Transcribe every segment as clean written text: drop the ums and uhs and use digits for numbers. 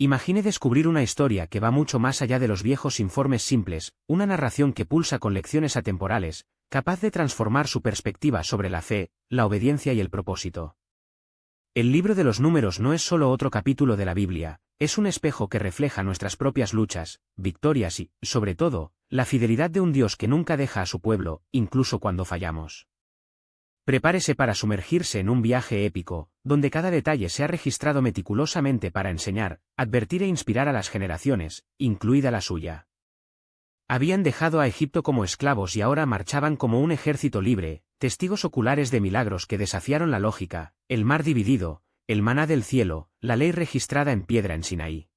Imagine descubrir una historia que va mucho más allá de los viejos informes simples, una narración que pulsa con lecciones atemporales, capaz de transformar su perspectiva sobre la fe, la obediencia y el propósito. El libro de los Números no es solo otro capítulo de la Biblia, es un espejo que refleja nuestras propias luchas, victorias y, sobre todo, la fidelidad de un Dios que nunca deja a su pueblo, incluso cuando fallamos. Prepárese para sumergirse en un viaje épico, donde cada detalle se ha registrado meticulosamente para enseñar, advertir e inspirar a las generaciones, incluida la suya. Habían dejado a Egipto como esclavos y ahora marchaban como un ejército libre, testigos oculares de milagros que desafiaron la lógica, el mar dividido, el maná del cielo, la ley registrada en piedra en Sinaí.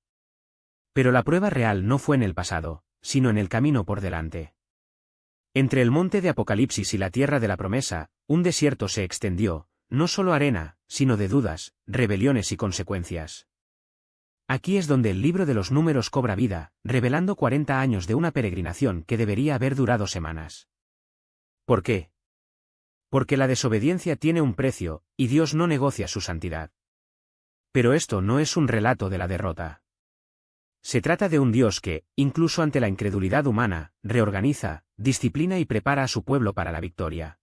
Pero la prueba real no fue en el pasado, sino en el camino por delante. Entre el monte de Apocalipsis y la tierra de la promesa, un desierto se extendió, no solo arena, sino de dudas, rebeliones y consecuencias. Aquí es donde el libro de los Números cobra vida, revelando 40 años de una peregrinación que debería haber durado semanas. ¿Por qué? Porque la desobediencia tiene un precio, y Dios no negocia su santidad. Pero esto no es un relato de la derrota. Se trata de un Dios que, incluso ante la incredulidad humana, reorganiza, disciplina y prepara a su pueblo para la victoria.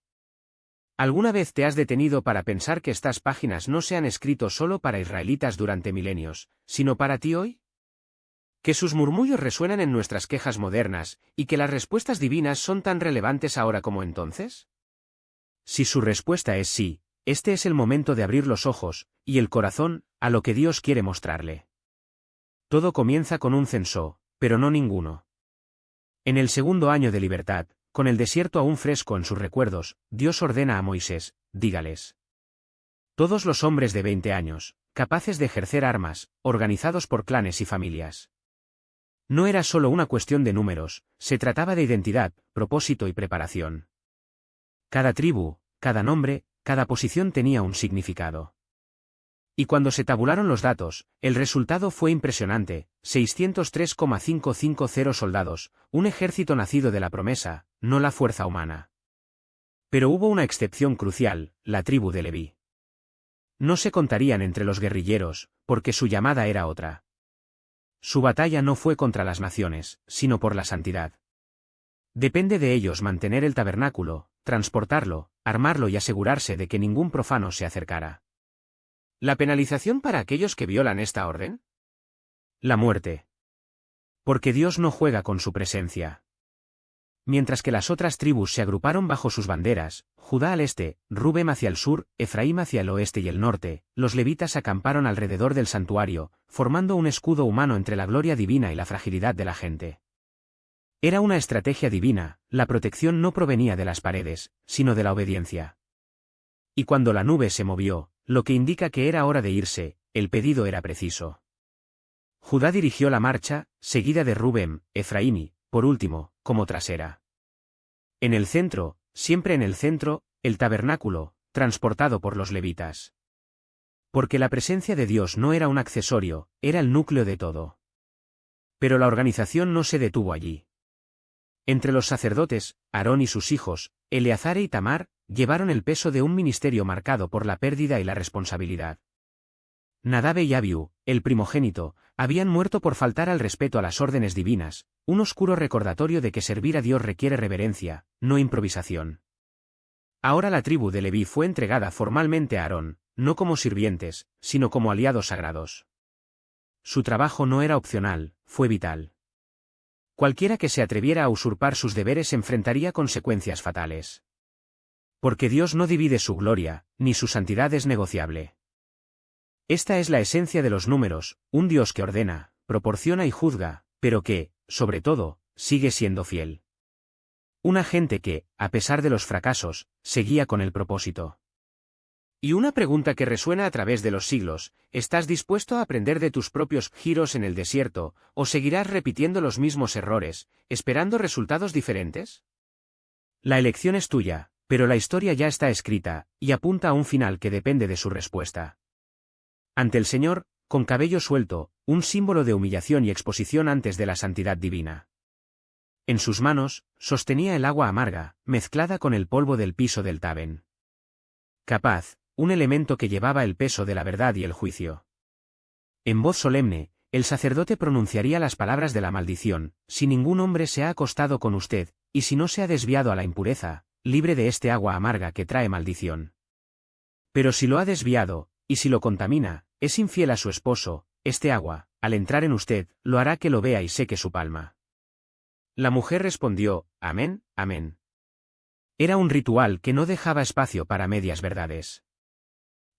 ¿Alguna vez te has detenido para pensar que estas páginas no se han escrito solo para israelitas durante milenios, sino para ti hoy? ¿Que sus murmullos resuenan en nuestras quejas modernas, y que las respuestas divinas son tan relevantes ahora como entonces? Si su respuesta es sí, este es el momento de abrir los ojos, y el corazón, a lo que Dios quiere mostrarle. Todo comienza con un censo, pero no ninguno. En el segundo año de libertad, con el desierto aún fresco en sus recuerdos, Dios ordena a Moisés, dígales. Todos los hombres de 20 años, capaces de ejercer armas, organizados por clanes y familias. No era solo una cuestión de números, se trataba de identidad, propósito y preparación. Cada tribu, cada nombre, cada posición tenía un significado. Y cuando se tabularon los datos, el resultado fue impresionante, 603,550 soldados, un ejército nacido de la promesa, no la fuerza humana. Pero hubo una excepción crucial, la tribu de Leví. No se contarían entre los guerrilleros, porque su llamada era otra. Su batalla no fue contra las naciones, sino por la santidad. Depende de ellos mantener el tabernáculo, transportarlo, armarlo y asegurarse de que ningún profano se acercara. ¿La penalización para aquellos que violan esta orden? La muerte. Porque Dios no juega con su presencia. Mientras que las otras tribus se agruparon bajo sus banderas, Judá al este, Rubén hacia el sur, Efraín hacia el oeste y el norte, los levitas acamparon alrededor del santuario, formando un escudo humano entre la gloria divina y la fragilidad de la gente. Era una estrategia divina, la protección no provenía de las paredes, sino de la obediencia. Y cuando la nube se movió, lo que indica que era hora de irse, el pedido era preciso. Judá dirigió la marcha, seguida de Rubén, Efraín y, por último, como trasera. En el centro, siempre en el centro, el tabernáculo, transportado por los levitas. Porque la presencia de Dios no era un accesorio, era el núcleo de todo. Pero la organización no se detuvo allí. Entre los sacerdotes, Aarón y sus hijos, Eleazar y Tamar, llevaron el peso de un ministerio marcado por la pérdida y la responsabilidad. Nadab y Abiú, el primogénito, habían muerto por faltar al respeto a las órdenes divinas, un oscuro recordatorio de que servir a Dios requiere reverencia, no improvisación. Ahora la tribu de Leví fue entregada formalmente a Aarón, no como sirvientes, sino como aliados sagrados. Su trabajo no era opcional, fue vital. Cualquiera que se atreviera a usurpar sus deberes enfrentaría consecuencias fatales. Porque Dios no divide su gloria, ni su santidad es negociable. Esta es la esencia de los números, un Dios que ordena, proporciona y juzga, pero que, sobre todo, sigue siendo fiel. Una gente que, a pesar de los fracasos, seguía con el propósito. Y una pregunta que resuena a través de los siglos, ¿estás dispuesto a aprender de tus propios giros en el desierto, o seguirás repitiendo los mismos errores, esperando resultados diferentes? La elección es tuya, pero la historia ya está escrita, y apunta a un final que depende de su respuesta. Ante el Señor, con cabello suelto, un símbolo de humillación y exposición antes de la santidad divina. En sus manos, sostenía el agua amarga, mezclada con el polvo del piso del Taben. Capaz, un elemento que llevaba el peso de la verdad y el juicio. En voz solemne, el sacerdote pronunciaría las palabras de la maldición: si ningún hombre se ha acostado con usted, y si no se ha desviado a la impureza, libre de este agua amarga que trae maldición. Pero si lo ha desviado, y si lo contamina, es infiel a su esposo, este agua, al entrar en usted, lo hará que lo vea y seque su palma. La mujer respondió: amén, amén. Era un ritual que no dejaba espacio para medias verdades.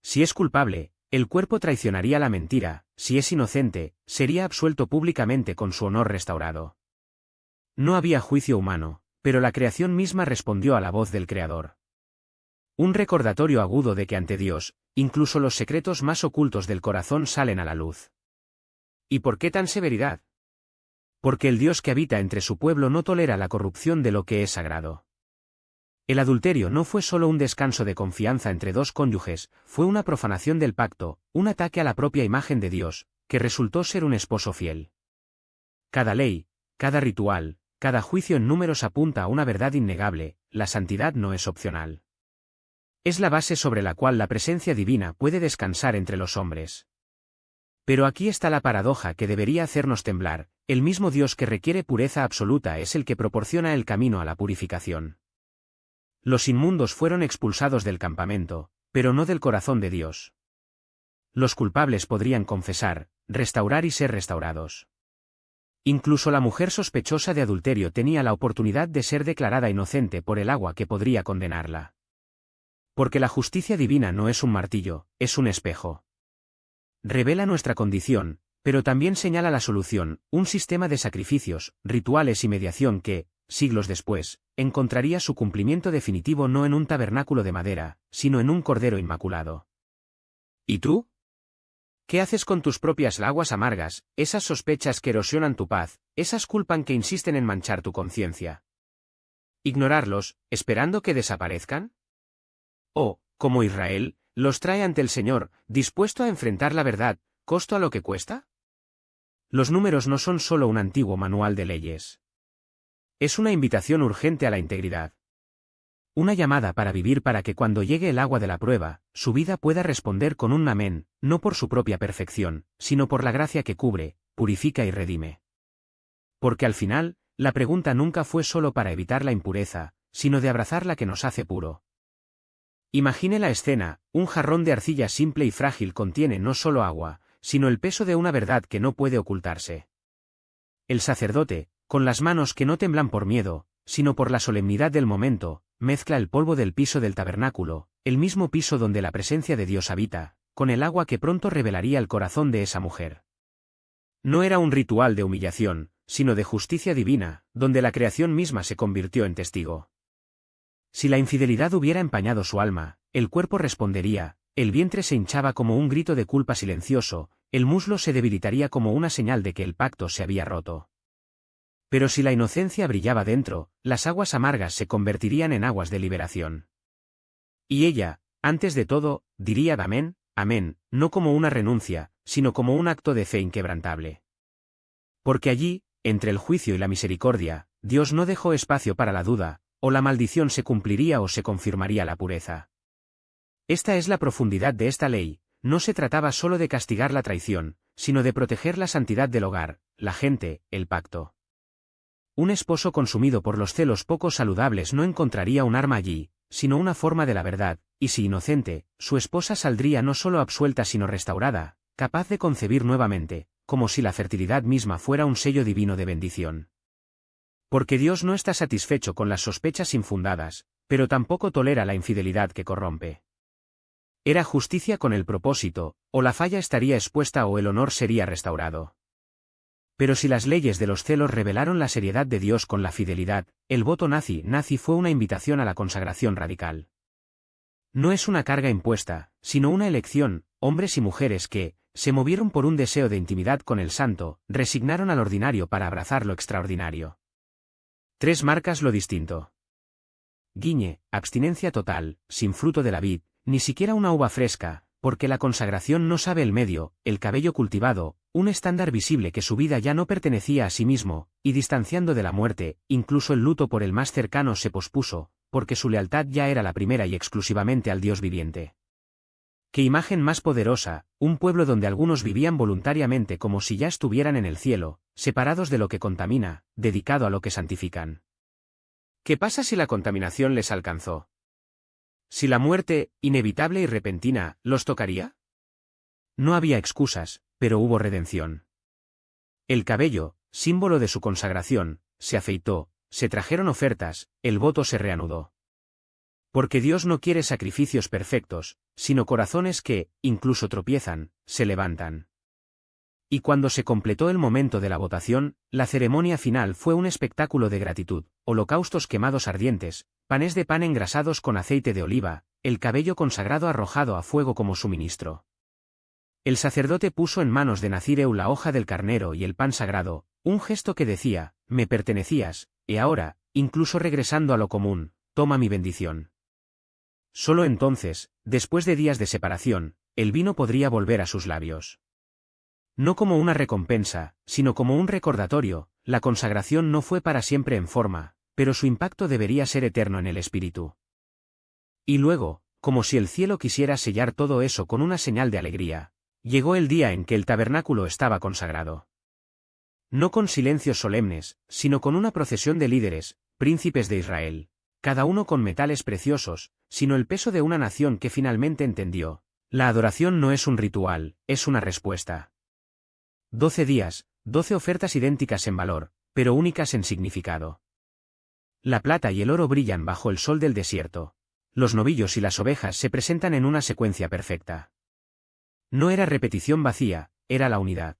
Si es culpable, el cuerpo traicionaría la mentira; si es inocente, sería absuelto públicamente con su honor restaurado. No había juicio humano, pero la creación misma respondió a la voz del Creador. Un recordatorio agudo de que ante Dios, incluso los secretos más ocultos del corazón salen a la luz. ¿Y por qué tan severidad? Porque el Dios que habita entre su pueblo no tolera la corrupción de lo que es sagrado. El adulterio no fue solo un descanso de confianza entre dos cónyuges, fue una profanación del pacto, un ataque a la propia imagen de Dios, que resultó ser un esposo fiel. Cada ley, cada ritual, cada juicio en números apunta a una verdad innegable: la santidad no es opcional. Es la base sobre la cual la presencia divina puede descansar entre los hombres. Pero aquí está la paradoja que debería hacernos temblar: el mismo Dios que requiere pureza absoluta es el que proporciona el camino a la purificación. Los inmundos fueron expulsados del campamento, pero no del corazón de Dios. Los culpables podrían confesar, restaurar y ser restaurados. Incluso la mujer sospechosa de adulterio tenía la oportunidad de ser declarada inocente por el agua que podría condenarla. Porque la justicia divina no es un martillo, es un espejo. Revela nuestra condición, pero también señala la solución: un sistema de sacrificios, rituales y mediación que, siglos después, encontraría su cumplimiento definitivo no en un tabernáculo de madera, sino en un cordero inmaculado. ¿Y tú? ¿Qué haces con tus propias aguas amargas, esas sospechas que erosionan tu paz, esas culpas que insisten en manchar tu conciencia? ¿Ignorarlos, esperando que desaparezcan? ¿O, como Israel, los trae ante el Señor, dispuesto a enfrentar la verdad, costo a lo que cuesta? Los números no son solo un antiguo manual de leyes. Es una invitación urgente a la integridad. Una llamada para vivir para que cuando llegue el agua de la prueba, su vida pueda responder con un amén, no por su propia perfección, sino por la gracia que cubre, purifica y redime. Porque al final, la pregunta nunca fue solo para evitar la impureza, sino de abrazar la que nos hace puro. Imagine la escena: un jarrón de arcilla simple y frágil contiene no solo agua, sino el peso de una verdad que no puede ocultarse. El sacerdote, con las manos que no temblan por miedo, sino por la solemnidad del momento, mezcla el polvo del piso del tabernáculo, el mismo piso donde la presencia de Dios habita, con el agua que pronto revelaría el corazón de esa mujer. No era un ritual de humillación, sino de justicia divina, donde la creación misma se convirtió en testigo. Si la infidelidad hubiera empañado su alma, el cuerpo respondería, el vientre se hinchaba como un grito de culpa silencioso, el muslo se debilitaría como una señal de que el pacto se había roto. Pero si la inocencia brillaba dentro, las aguas amargas se convertirían en aguas de liberación. Y ella, antes de todo, diría amén, amén, no como una renuncia, sino como un acto de fe inquebrantable. Porque allí, entre el juicio y la misericordia, Dios no dejó espacio para la duda: o la maldición se cumpliría o se confirmaría la pureza. Esta es la profundidad de esta ley: no se trataba solo de castigar la traición, sino de proteger la santidad del hogar, la gente, el pacto. Un esposo consumido por los celos poco saludables no encontraría un arma allí, sino una forma de la verdad, y si inocente, su esposa saldría no solo absuelta sino restaurada, capaz de concebir nuevamente, como si la fertilidad misma fuera un sello divino de bendición. Porque Dios no está satisfecho con las sospechas infundadas, pero tampoco tolera la infidelidad que corrompe. Era justicia con el propósito: o la falla estaría expuesta o el honor sería restaurado. Pero si las leyes de los celos revelaron la seriedad de Dios con la fidelidad, el voto nazi fue una invitación a la consagración radical. No es una carga impuesta, sino una elección: hombres y mujeres que, se movieron por un deseo de intimidad con el santo, resignaron al ordinario para abrazar lo extraordinario. 3 marcas lo distinto. Guiñe: abstinencia total, sin fruto de la vid, ni siquiera una uva fresca, porque la consagración no sabe el medio, el cabello cultivado, un estándar visible que su vida ya no pertenecía a sí mismo, y distanciando de la muerte, incluso el luto por el más cercano se pospuso, porque su lealtad ya era la primera y exclusivamente al Dios viviente. Qué imagen más poderosa, un pueblo donde algunos vivían voluntariamente como si ya estuvieran en el cielo, separados de lo que contamina, dedicado a lo que santifican. ¿Qué pasa si la contaminación les alcanzó? ¿Si la muerte, inevitable y repentina, los tocaría? No había excusas, pero hubo redención. El cabello, símbolo de su consagración, se afeitó, se trajeron ofertas, el voto se reanudó. Porque Dios no quiere sacrificios perfectos, sino corazones que, incluso tropiezan, se levantan. Y cuando se completó el momento de la votación, la ceremonia final fue un espectáculo de gratitud, holocaustos quemados ardientes, panes de pan engrasados con aceite de oliva, el cabello consagrado arrojado a fuego como suministro. El sacerdote puso en manos de Nazireu la hoja del carnero y el pan sagrado, un gesto que decía, me pertenecías, y ahora, incluso regresando a lo común, toma mi bendición. Solo entonces, después de días de separación, el vino podría volver a sus labios. No como una recompensa, sino como un recordatorio, la consagración no fue para siempre en forma, pero su impacto debería ser eterno en el espíritu. Y luego, como si el cielo quisiera sellar todo eso con una señal de alegría, llegó el día en que el tabernáculo estaba consagrado. No con silencios solemnes, sino con una procesión de líderes, príncipes de Israel, cada uno con metales preciosos, sino el peso de una nación que finalmente entendió, la adoración no es un ritual, es una respuesta. 12 días, 12 ofertas idénticas en valor, pero únicas en significado. La plata y el oro brillan bajo el sol del desierto. Los novillos y las ovejas se presentan en una secuencia perfecta. No era repetición vacía, era la unidad.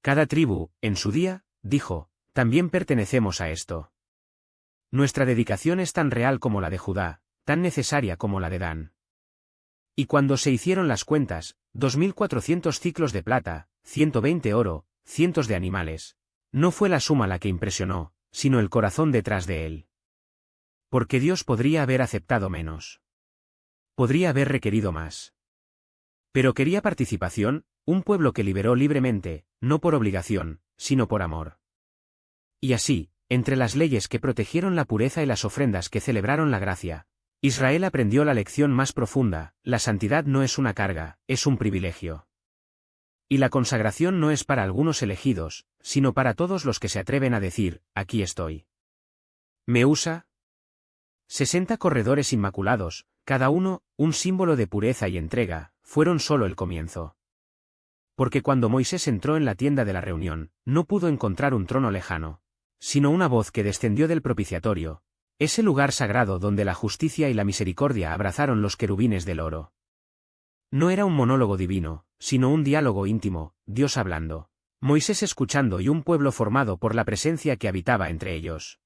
Cada tribu, en su día, dijo, también pertenecemos a esto. Nuestra dedicación es tan real como la de Judá, tan necesaria como la de Dan. Y cuando se hicieron las cuentas, 2400 ciclos de plata, 120 oro, cientos de animales. No fue la suma la que impresionó, sino el corazón detrás de él. Porque Dios podría haber aceptado menos. Podría haber requerido más. Pero quería participación, un pueblo que liberó libremente, no por obligación, sino por amor. Y así, entre las leyes que protegieron la pureza y las ofrendas que celebraron la gracia, Israel aprendió la lección más profunda, la santidad no es una carga, es un privilegio. Y la consagración no es para algunos elegidos, sino para todos los que se atreven a decir, aquí estoy. ¿Me usa? 60 corredores inmaculados, cada uno, un símbolo de pureza y entrega, fueron solo el comienzo. Porque cuando Moisés entró en la tienda de la reunión, no pudo encontrar un trono lejano, sino una voz que descendió del propiciatorio, ese lugar sagrado donde la justicia y la misericordia abrazaron los querubines del oro. No era un monólogo divino, sino un diálogo íntimo, Dios hablando, Moisés escuchando y un pueblo formado por la presencia que habitaba entre ellos.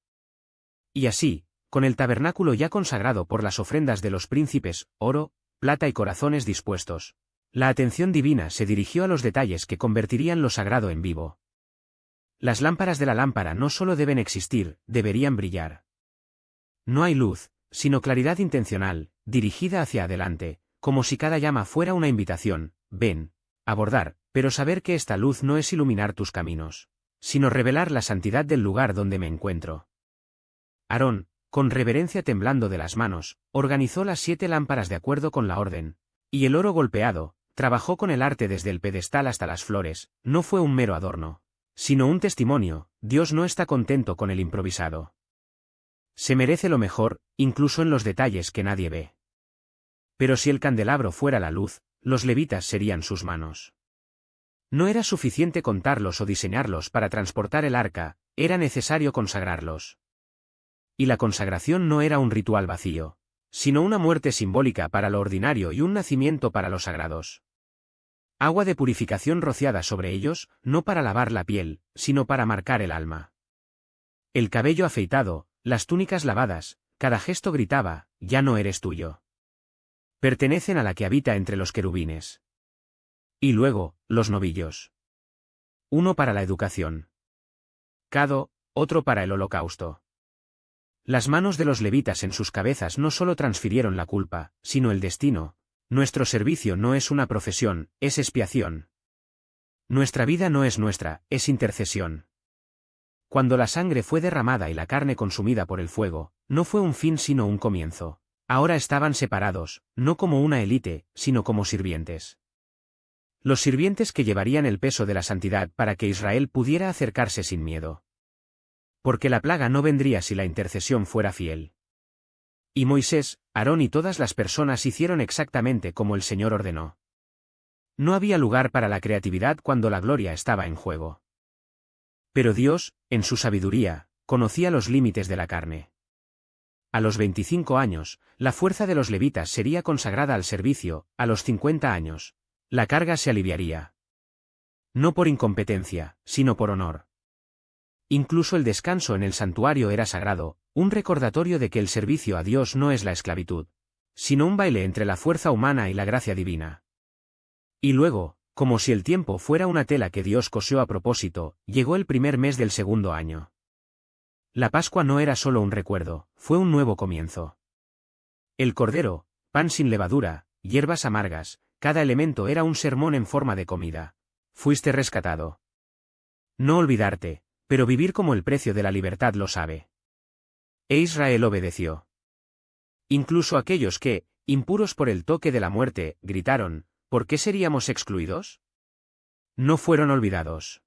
Y así, con el tabernáculo ya consagrado por las ofrendas de los príncipes, oro, plata y corazones dispuestos, la atención divina se dirigió a los detalles que convertirían lo sagrado en vivo. Las lámparas de la lámpara no solo deben existir, deberían brillar. No hay luz, sino claridad intencional, dirigida hacia adelante, como si cada llama fuera una invitación, ven, abordar, pero saber que esta luz no es iluminar tus caminos, sino revelar la santidad del lugar donde me encuentro. Aarón, con reverencia temblando de las manos, organizó las 7 lámparas de acuerdo con la orden, y el oro golpeado, trabajó con el arte desde el pedestal hasta las flores, no fue un mero adorno, sino un testimonio, Dios no está contento con el improvisado. Se merece lo mejor, incluso en los detalles que nadie ve. Pero si el candelabro fuera la luz, los levitas serían sus manos. No era suficiente contarlos o diseñarlos para transportar el arca, era necesario consagrarlos. Y la consagración no era un ritual vacío, sino una muerte simbólica para lo ordinario y un nacimiento para los sagrados. Agua de purificación rociada sobre ellos, no para lavar la piel, sino para marcar el alma. El cabello afeitado, las túnicas lavadas, cada gesto gritaba, ya no eres tuyo. Pertenecen a la que habita entre los querubines. Y luego, los novillos. Uno para la educación. Cado, otro para el holocausto. Las manos de los levitas en sus cabezas no solo transfirieron la culpa, sino el destino. Nuestro servicio no es una profesión, es expiación. Nuestra vida no es nuestra, es intercesión. Cuando la sangre fue derramada y la carne consumida por el fuego, no fue un fin sino un comienzo. Ahora estaban separados, no como una élite, sino como sirvientes. Los sirvientes que llevarían el peso de la santidad para que Israel pudiera acercarse sin miedo. Porque la plaga no vendría si la intercesión fuera fiel. Y Moisés, Aarón y todas las personas hicieron exactamente como el Señor ordenó. No había lugar para la creatividad cuando la gloria estaba en juego. Pero Dios, en su sabiduría, conocía los límites de la carne. A los 25 años, la fuerza de los levitas sería consagrada al servicio, a los 50 años, la carga se aliviaría. No por incompetencia, sino por honor. Incluso el descanso en el santuario era sagrado, un recordatorio de que el servicio a Dios no es la esclavitud, sino un baile entre la fuerza humana y la gracia divina. Y luego, como si el tiempo fuera una tela que Dios cosió a propósito, llegó el primer mes del segundo año. La Pascua no era solo un recuerdo, fue un nuevo comienzo. El cordero, pan sin levadura, hierbas amargas, cada elemento era un sermón en forma de comida. Fuiste rescatado. No olvidarte, pero vivir como el precio de la libertad lo sabe. E Israel obedeció. Incluso aquellos que, impuros por el toque de la muerte, gritaron, ¿por qué seríamos excluidos? No fueron olvidados.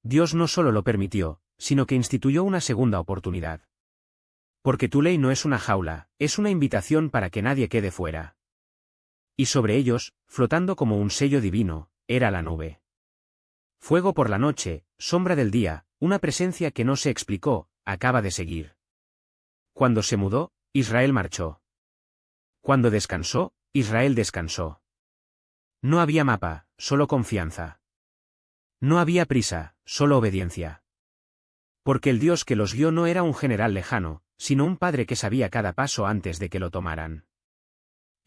Dios no solo lo permitió, sino que instituyó una segunda oportunidad. Porque tu ley no es una jaula, es una invitación para que nadie quede fuera. Y sobre ellos, flotando como un sello divino, era la nube. Fuego por la noche, sombra del día, una presencia que no se explicó, acaba de seguir. Cuando se mudó, Israel marchó. Cuando descansó, Israel descansó. No había mapa, solo confianza. No había prisa, solo obediencia. Porque el Dios que los guió no era un general lejano, sino un padre que sabía cada paso antes de que lo tomaran.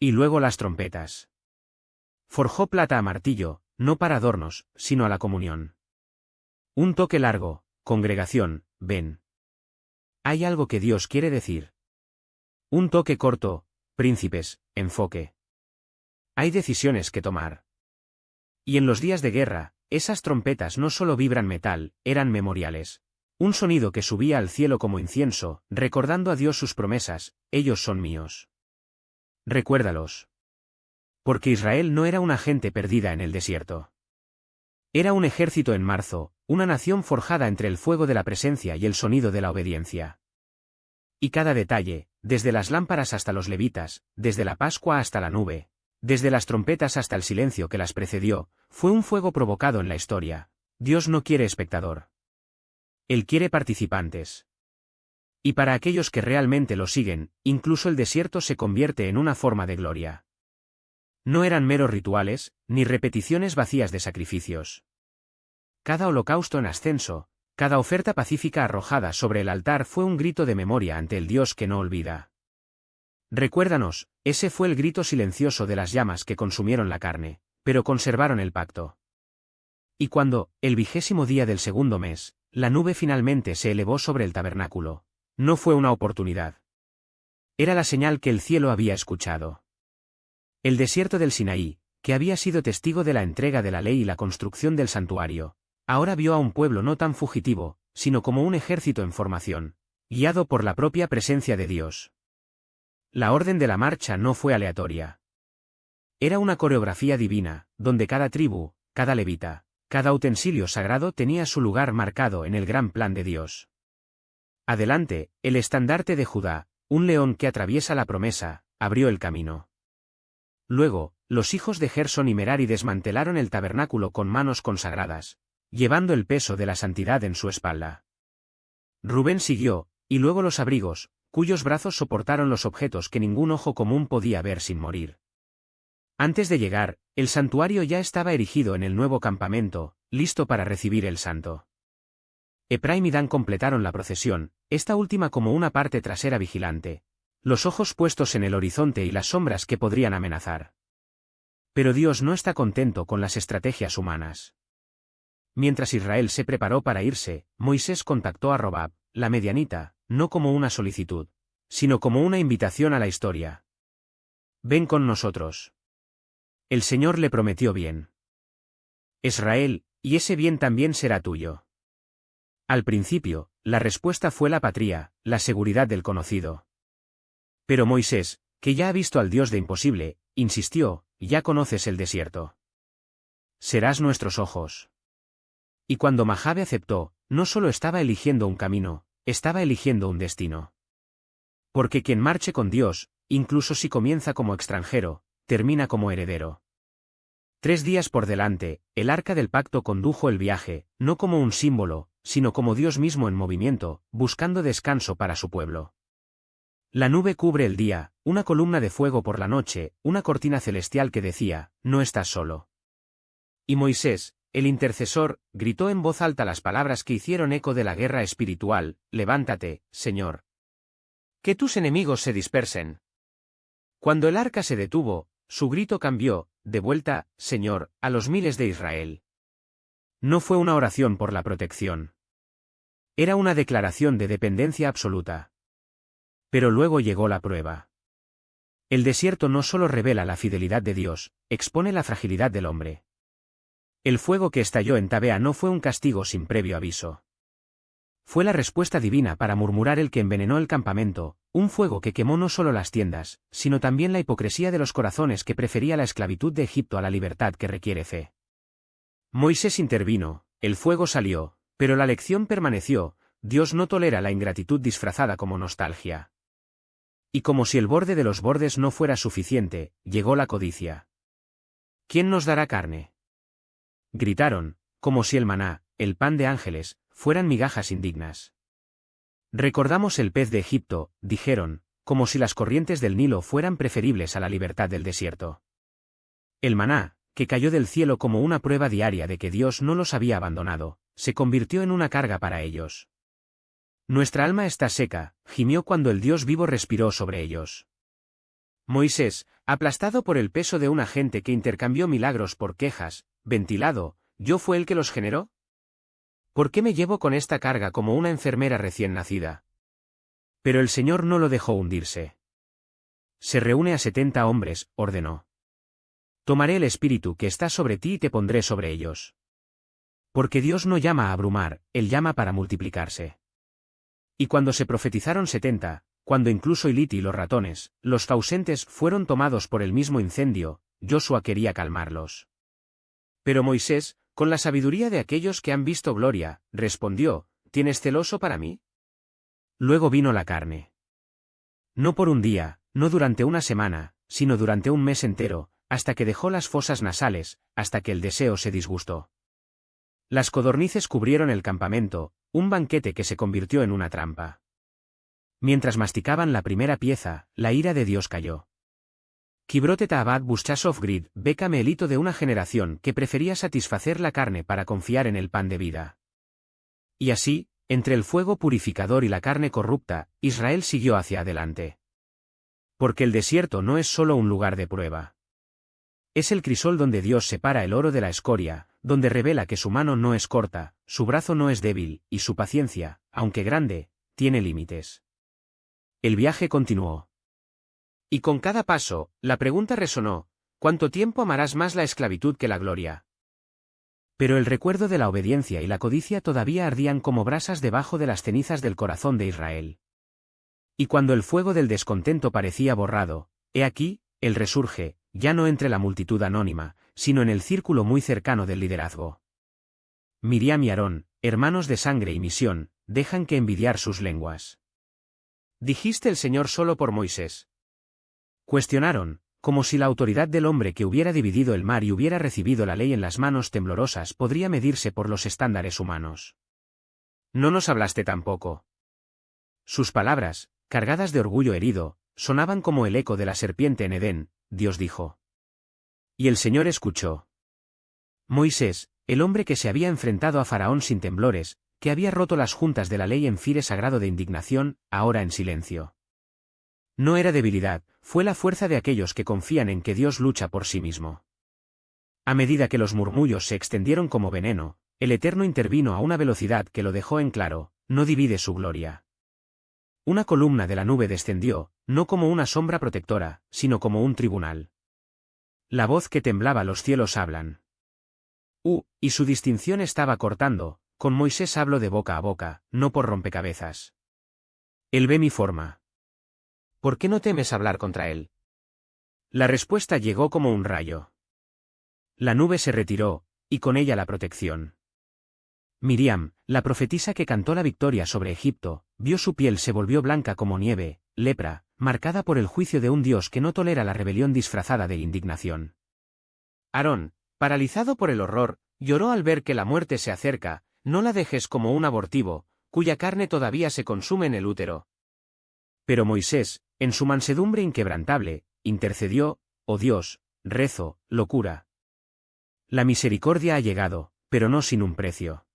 Y luego las trompetas. Forjó plata a martillo, no para adornos, sino a la comunión. Un toque largo, congregación, ven. Hay algo que Dios quiere decir. Un toque corto, príncipes, enfoque. Hay decisiones que tomar. Y en los días de guerra, esas trompetas no solo vibran metal, eran memoriales. Un sonido que subía al cielo como incienso, recordando a Dios sus promesas, ellos son míos. Recuérdalos. Porque Israel no era una gente perdida en el desierto. Era un ejército en marzo, una nación forjada entre el fuego de la presencia y el sonido de la obediencia. Y cada detalle, desde las lámparas hasta los levitas, desde la Pascua hasta la nube, desde las trompetas hasta el silencio que las precedió, fue un fuego provocado en la historia. Dios no quiere espectador. Él quiere participantes. Y para aquellos que realmente lo siguen, incluso el desierto se convierte en una forma de gloria. No eran meros rituales, ni repeticiones vacías de sacrificios. Cada holocausto en ascenso, cada oferta pacífica arrojada sobre el altar fue un grito de memoria ante el Dios que no olvida. Recuérdanos, ese fue el grito silencioso de las llamas que consumieron la carne, pero conservaron el pacto. Y cuando, el 20º día del segundo mes, la nube finalmente se elevó sobre el tabernáculo, no fue una oportunidad. Era la señal que el cielo había escuchado. El desierto del Sinaí, que había sido testigo de la entrega de la ley y la construcción del santuario, ahora vio a un pueblo no tan fugitivo, sino como un ejército en formación, guiado por la propia presencia de Dios. La orden de la marcha no fue aleatoria. Era una coreografía divina, donde cada tribu, cada levita, cada utensilio sagrado tenía su lugar marcado en el gran plan de Dios. Adelante, el estandarte de Judá, un león que atraviesa la promesa, abrió el camino. Luego, los hijos de Gersón y Merari desmantelaron el tabernáculo con manos consagradas, llevando el peso de la santidad en su espalda. Rubén siguió, y luego los abrigos, cuyos brazos soportaron los objetos que ningún ojo común podía ver sin morir. Antes de llegar, el santuario ya estaba erigido en el nuevo campamento, listo para recibir el santo. Efraim y Dan completaron la procesión, esta última como una parte trasera vigilante, los ojos puestos en el horizonte y las sombras que podrían amenazar. Pero Dios no está contento con las estrategias humanas. Mientras Israel se preparó para irse, Moisés contactó a Robab, la medianita, no como una solicitud, sino como una invitación a la historia. Ven con nosotros. El Señor le prometió bien. Israel, y ese bien también será tuyo. Al principio, la respuesta fue la patria, la seguridad del conocido. Pero Moisés, que ya ha visto al Dios de imposible, insistió, ya conoces el desierto. Serás nuestros ojos. Y cuando Mahabe aceptó, no solo estaba eligiendo un camino, estaba eligiendo un destino. Porque quien marche con Dios, incluso si comienza como extranjero, termina como heredero. 3 días por delante, el arca del pacto condujo el viaje, no como un símbolo, sino como Dios mismo en movimiento, buscando descanso para su pueblo. La nube cubre el día, una columna de fuego por la noche, una cortina celestial que decía, no estás solo. Y Moisés, el intercesor, gritó en voz alta las palabras que hicieron eco de la guerra espiritual, levántate, Señor. Que tus enemigos se dispersen. Cuando el arca se detuvo, su grito cambió, de vuelta, Señor, a los miles de Israel. No fue una oración por la protección. Era una declaración de dependencia absoluta. Pero luego llegó la prueba. El desierto no solo revela la fidelidad de Dios, expone la fragilidad del hombre. El fuego que estalló en Tabea no fue un castigo sin previo aviso. Fue la respuesta divina para murmurar el que envenenó el campamento, un fuego que quemó no solo las tiendas, sino también la hipocresía de los corazones que prefería la esclavitud de Egipto a la libertad que requiere fe. Moisés intervino, el fuego salió, pero la lección permaneció, Dios no tolera la ingratitud disfrazada como nostalgia. Y como si el borde de los bordes no fuera suficiente, llegó la codicia. ¿Quién nos dará carne? Gritaron, como si el maná, el pan de ángeles, fueran migajas indignas. Recordamos el pez de Egipto, dijeron, como si las corrientes del Nilo fueran preferibles a la libertad del desierto. El maná, que cayó del cielo como una prueba diaria de que Dios no los había abandonado, se convirtió en una carga para ellos. Nuestra alma está seca, gimió cuando el Dios vivo respiró sobre ellos. Moisés, aplastado por el peso de una gente que intercambió milagros por quejas, ventilado, ¿yo fue el que los generó? ¿Por qué me llevo con esta carga como una enfermera recién nacida? Pero el Señor no lo dejó hundirse. Se reúne a 70 hombres, ordenó. Tomaré el espíritu que está sobre ti y te pondré sobre ellos. Porque Dios no llama a abrumar, Él llama para multiplicarse. Y cuando se profetizaron 70, cuando incluso Iliti y los ratones, los ausentes fueron tomados por el mismo incendio, Josué quería calmarlos. Pero Moisés, con la sabiduría de aquellos que han visto gloria, respondió, ¿tienes celoso para mí? Luego vino la carne. No por un día, no durante una semana, sino durante un mes entero, hasta que dejó las fosas nasales, hasta que el deseo se disgustó. Las codornices cubrieron el campamento, un banquete que se convirtió en una trampa. Mientras masticaban la primera pieza, la ira de Dios cayó. Kibrotet Abad Bushasov Grid, bécame el hito de una generación que prefería satisfacer la carne para confiar en el pan de vida. Y así, entre el fuego purificador y la carne corrupta, Israel siguió hacia adelante. Porque el desierto no es solo un lugar de prueba. Es el crisol donde Dios separa el oro de la escoria, donde revela que su mano no es corta, su brazo no es débil, y su paciencia, aunque grande, tiene límites. El viaje continuó. Y con cada paso, la pregunta resonó, ¿cuánto tiempo amarás más la esclavitud que la gloria? Pero el recuerdo de la obediencia y la codicia todavía ardían como brasas debajo de las cenizas del corazón de Israel. Y cuando el fuego del descontento parecía borrado, he aquí, él resurge, ya no entre la multitud anónima, sino en el círculo muy cercano del liderazgo. Miriam y Aarón, hermanos de sangre y misión, dejan que envidiar sus lenguas. ¿Dijiste el Señor solo por Moisés? Cuestionaron, como si la autoridad del hombre que hubiera dividido el mar y hubiera recibido la ley en las manos temblorosas podría medirse por los estándares humanos. ¿No nos hablaste tampoco? Sus palabras, cargadas de orgullo herido, sonaban como el eco de la serpiente en Edén, Dios dijo. Y el Señor escuchó. Moisés, el hombre que se había enfrentado a Faraón sin temblores, que había roto las juntas de la ley en fire sagrado de indignación, ahora en silencio. No era debilidad, fue la fuerza de aquellos que confían en que Dios lucha por sí mismo. A medida que los murmullos se extendieron como veneno, el Eterno intervino a una velocidad que lo dejó en claro, no divide su gloria. Una columna de la nube descendió, no como una sombra protectora, sino como un tribunal. La voz que temblaba los cielos hablan. Y su distinción estaba cortando, con Moisés hablo de boca a boca, no por rompecabezas. Él ve mi forma. ¿por qué no temes hablar contra él? La respuesta llegó como un rayo. La nube se retiró, y con ella la protección. Miriam, la profetisa que cantó la victoria sobre Egipto, vio su piel se volvió blanca como nieve, lepra, marcada por el juicio de un Dios que no tolera la rebelión disfrazada de indignación. Aarón, paralizado por el horror, lloró al ver que la muerte se acerca. No la dejes como un abortivo, cuya carne todavía se consume en el útero. Pero Moisés, en su mansedumbre inquebrantable, intercedió: oh Dios, rezo, locura. La misericordia ha llegado, pero no sin un precio.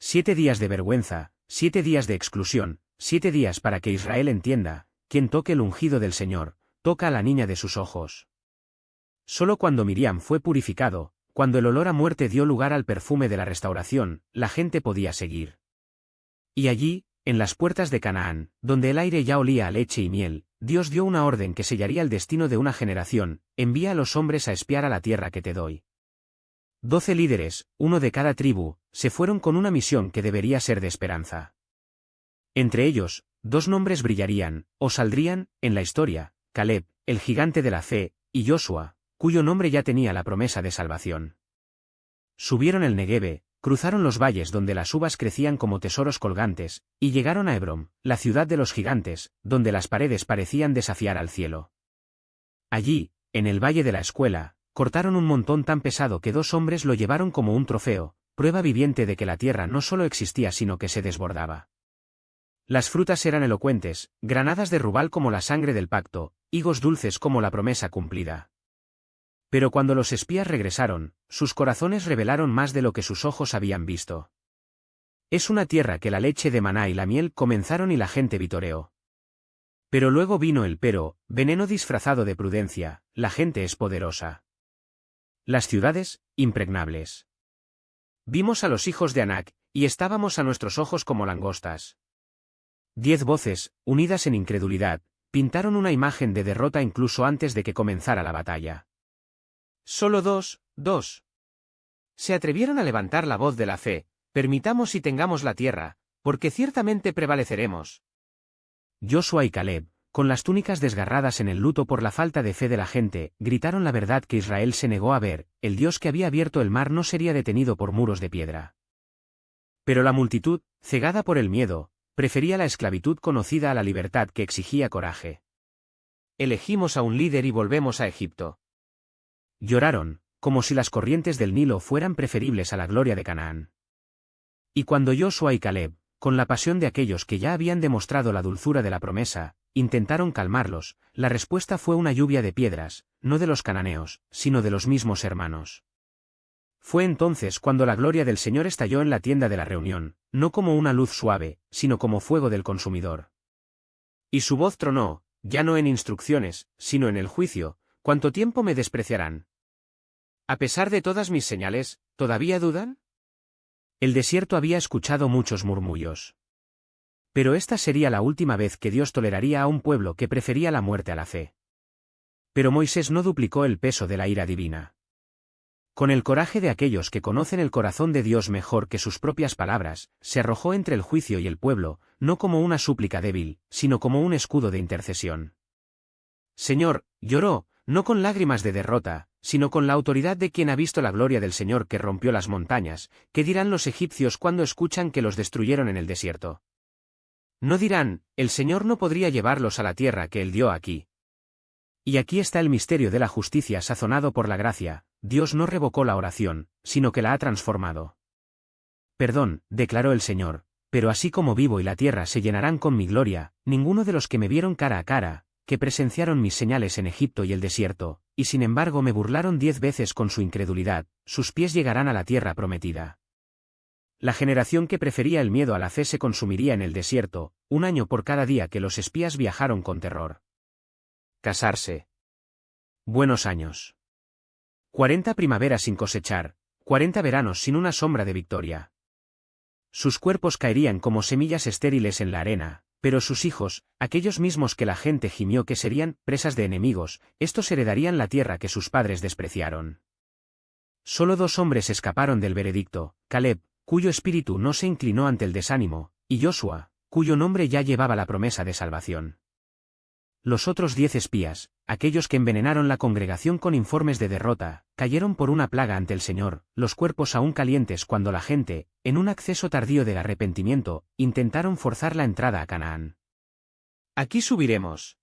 7 días de vergüenza, 7 días de exclusión, 7 días para que Israel entienda: quien toque el ungido del Señor, toca a la niña de sus ojos. Solo cuando Miriam fue purificado, cuando el olor a muerte dio lugar al perfume de la restauración, la gente podía seguir. Y allí, en las puertas de Canaán, donde el aire ya olía a leche y miel, Dios dio una orden que sellaría el destino de una generación: envía a los hombres a espiar a la tierra que te doy. 12 líderes, uno de cada tribu, se fueron con una misión que debería ser de esperanza. Entre ellos, 2 nombres brillarían, o saldrían, en la historia: Caleb, el gigante de la fe, y Josué, cuyo nombre ya tenía la promesa de salvación. Subieron el Negueve, cruzaron los valles donde las uvas crecían como tesoros colgantes, y llegaron a Hebrón, la ciudad de los gigantes, donde las paredes parecían desafiar al cielo. Allí, en el valle de la escuela, cortaron un montón tan pesado que 2 hombres lo llevaron como un trofeo, prueba viviente de que la tierra no solo existía sino que se desbordaba. Las frutas eran elocuentes, granadas de rubal como la sangre del pacto, higos dulces como la promesa cumplida. Pero cuando los espías regresaron, sus corazones revelaron más de lo que sus ojos habían visto. Es una tierra que la leche de maná y la miel comenzaron y la gente vitoreó. Pero luego vino el pero, veneno disfrazado de prudencia: la gente es poderosa. Las ciudades, impregnables. Vimos a los hijos de Anac, y estábamos a nuestros ojos como langostas. 10 voces, unidas en incredulidad, pintaron una imagen de derrota incluso antes de que comenzara la batalla. Solo 2 se atrevieron a levantar la voz de la fe: permitamos y tengamos la tierra, porque ciertamente prevaleceremos. Josué y Caleb, con las túnicas desgarradas en el luto por la falta de fe de la gente, gritaron la verdad que Israel se negó a ver: el Dios que había abierto el mar no sería detenido por muros de piedra. Pero la multitud, cegada por el miedo, prefería la esclavitud conocida a la libertad que exigía coraje. Elegimos a un líder y volvemos a Egipto. Lloraron, como si las corrientes del Nilo fueran preferibles a la gloria de Canaán. Y cuando Josué y Caleb, con la pasión de aquellos que ya habían demostrado la dulzura de la promesa, intentaron calmarlos, la respuesta fue una lluvia de piedras, no de los cananeos, sino de los mismos hermanos. Fue entonces cuando la gloria del Señor estalló en la tienda de la reunión, no como una luz suave, sino como fuego del consumidor. Y su voz tronó, ya no en instrucciones, sino en el juicio: ¿cuánto tiempo me despreciarán? A pesar de todas mis señales, ¿todavía dudan? El desierto había escuchado muchos murmullos. Pero esta sería la última vez que Dios toleraría a un pueblo que prefería la muerte a la fe. Pero Moisés no duplicó el peso de la ira divina. Con el coraje de aquellos que conocen el corazón de Dios mejor que sus propias palabras, se arrojó entre el juicio y el pueblo, no como una súplica débil, sino como un escudo de intercesión. Señor, lloró, no con lágrimas de derrota, sino con la autoridad de quien ha visto la gloria del Señor que rompió las montañas. ¿Qué dirán los egipcios cuando escuchan que los destruyeron en el desierto? No dirán: el Señor no podría llevarlos a la tierra que Él dio aquí. Y aquí está el misterio de la justicia sazonado por la gracia: Dios no revocó la oración, sino que la ha transformado. Perdón, declaró el Señor, pero así como vivo y la tierra se llenarán con mi gloria, ninguno de los que me vieron cara a cara, que presenciaron mis señales en Egipto y el desierto, y sin embargo me burlaron 10 veces con su incredulidad, sus pies llegarán a la tierra prometida. La generación que prefería el miedo a la fe se consumiría en el desierto, 1 año por cada día que los espías viajaron con terror. Casarse. Buenos años. 40 primaveras sin cosechar, 40 veranos sin una sombra de victoria. Sus cuerpos caerían como semillas estériles en la arena, pero sus hijos, aquellos mismos que la gente gimió que serían presas de enemigos, estos heredarían la tierra que sus padres despreciaron. Solo 2 hombres escaparon del veredicto: Caleb, cuyo espíritu no se inclinó ante el desánimo, y Josué, cuyo nombre ya llevaba la promesa de salvación. los otros 10 espías, aquellos que envenenaron la congregación con informes de derrota, cayeron por una plaga ante el Señor, los cuerpos aún calientes cuando la gente, en un acceso tardío de arrepentimiento, intentaron forzar la entrada a Canaán. «Aquí subiremos»,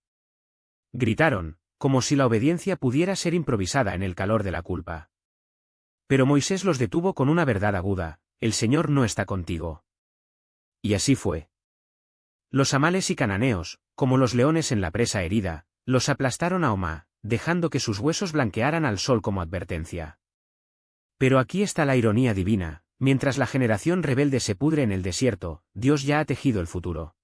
gritaron, como si la obediencia pudiera ser improvisada en el calor de la culpa. Pero Moisés los detuvo con una verdad aguda: «El Señor no está contigo». Y así fue. Los amales y cananeos, como los leones en la presa herida, los aplastaron a Omá, dejando que sus huesos blanquearan al sol como advertencia. Pero aquí está la ironía divina: mientras la generación rebelde se pudre en el desierto, Dios ya ha tejido el futuro.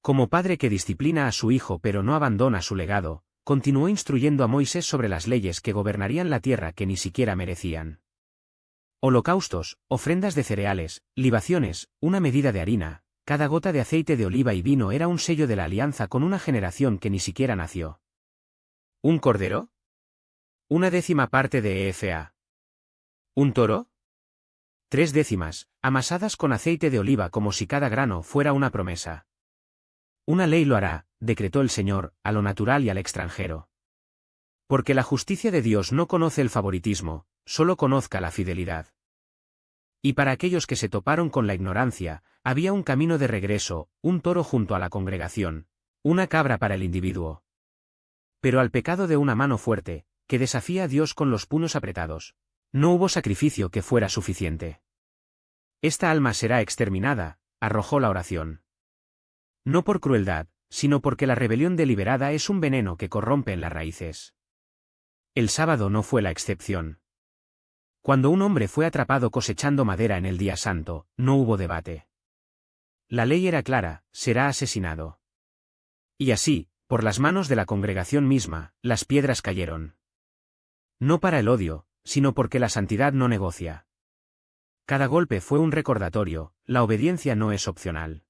Como padre que disciplina a su hijo pero no abandona su legado, continuó instruyendo a Moisés sobre las leyes que gobernarían la tierra que ni siquiera merecían. Holocaustos, ofrendas de cereales, libaciones, una medida de harina, cada gota de aceite de oliva y vino era un sello de la alianza con una generación que ni siquiera nació. ¿Un cordero? Una décima parte de efa. ¿Un toro? 3/10, amasadas con aceite de oliva como si cada grano fuera una promesa. Una ley lo hará, decretó el Señor, a lo natural y al extranjero. Porque la justicia de Dios no conoce el favoritismo, solo conozca la fidelidad. Y para aquellos que se toparon con la ignorancia, había un camino de regreso, un toro junto a la congregación, una cabra para el individuo. Pero al pecado de una mano fuerte, que desafía a Dios con los puños apretados, no hubo sacrificio que fuera suficiente. Esta alma será exterminada, arrojó la oración. No por crueldad, sino porque la rebelión deliberada es un veneno que corrompe en las raíces. El sábado no fue la excepción. Cuando un hombre fue atrapado cosechando madera en el día santo, no hubo debate. La ley era clara: será asesinado. Y así, por las manos de la congregación misma, las piedras cayeron. No para el odio, sino porque la santidad no negocia. Cada golpe fue un recordatorio: la obediencia no es opcional.